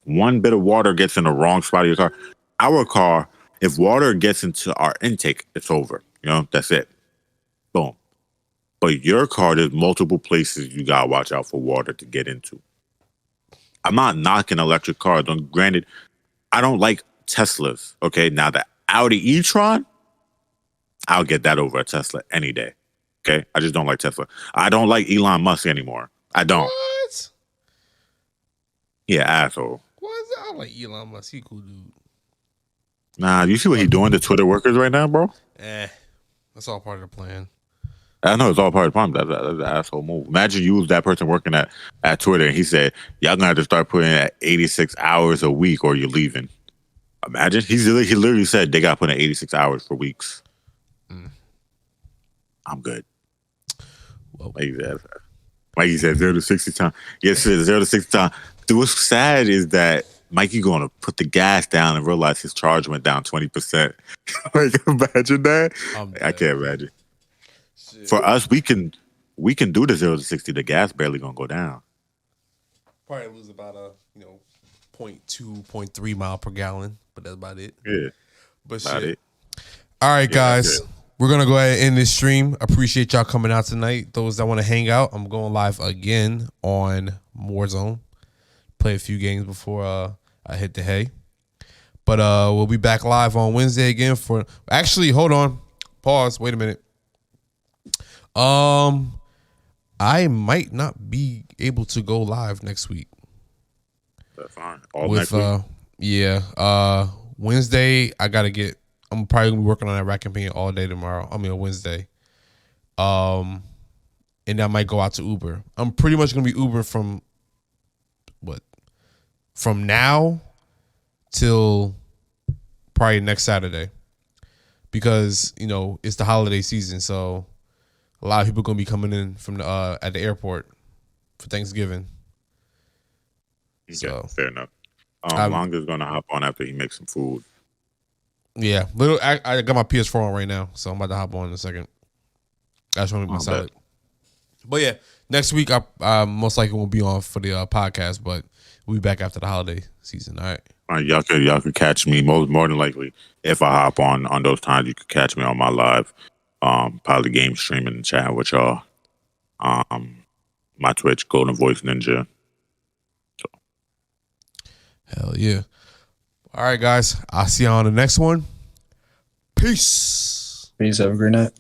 One bit of water gets in the wrong spot of your car. Our car, if water gets into our intake, it's over. You know, that's it. Boom. But your car, there's multiple places you gotta watch out for water to get into. I'm not knocking electric cars. Granted, I don't like Teslas. Okay, now the Audi e-tron, I'll get that over a Tesla any day. Okay, I just don't like Tesla. I don't like Elon Musk anymore. I don't. What? Yeah, asshole. What? I don't like Elon Musk. He cool dude. Nah, you see what he doing to Twitter workers right now, bro? That's all part of the plan. I know it's all part of the problem. That's an asshole move. Imagine you was that person working at Twitter and he said, y'all gonna have to start putting in 86 hours a week or you're leaving. Imagine. He literally said they got put in 86 hours for weeks. I'm good. Well, Mikey said 0 to 60 time. Yes, 0 to 60 time. What's sad is that Mikey going to put the gas down and realize his charge went down 20%. Like, imagine that. I can't imagine. Shit. For us, we can do the 0 to 60. The gas barely gonna go down. Probably lose about 0.2, 0.3 mile per gallon, but that's about it. Yeah, but about shit. It. All right, guys. We're going to go ahead and end this stream. Appreciate y'all coming out tonight. Those that want to hang out, I'm going live again on Warzone. Play a few games before I hit the hay. But we'll be back live on Wednesday again for... Actually, hold on. Pause. Wait a minute. I might not be able to go live next week. That's fine. Next week? Yeah. Wednesday, I got to get... I'm probably gonna be working on that rack campaign all day tomorrow. I mean, on Wednesday. And I might go out to Uber. I'm pretty much gonna be Ubering from now till probably next Saturday, because it's the holiday season, so a lot of people gonna be coming in from the at the airport for Thanksgiving. Okay, so fair enough. Longa's gonna hop on after he makes some food. Yeah, I got my PS4 on right now, so I'm about to hop on in a second. I just want to make my salad. But yeah, next week I most likely won't be on for the podcast, but we'll be back after the holiday season. All right. Y'all could catch me more than likely if I hop on those times. You could catch me on my live, probably game streaming and chatting with y'all. My Twitch, Golden Voice Ninja. So. Hell yeah. All right, guys. I'll see you on the next one. Peace. Peace. Have a great night.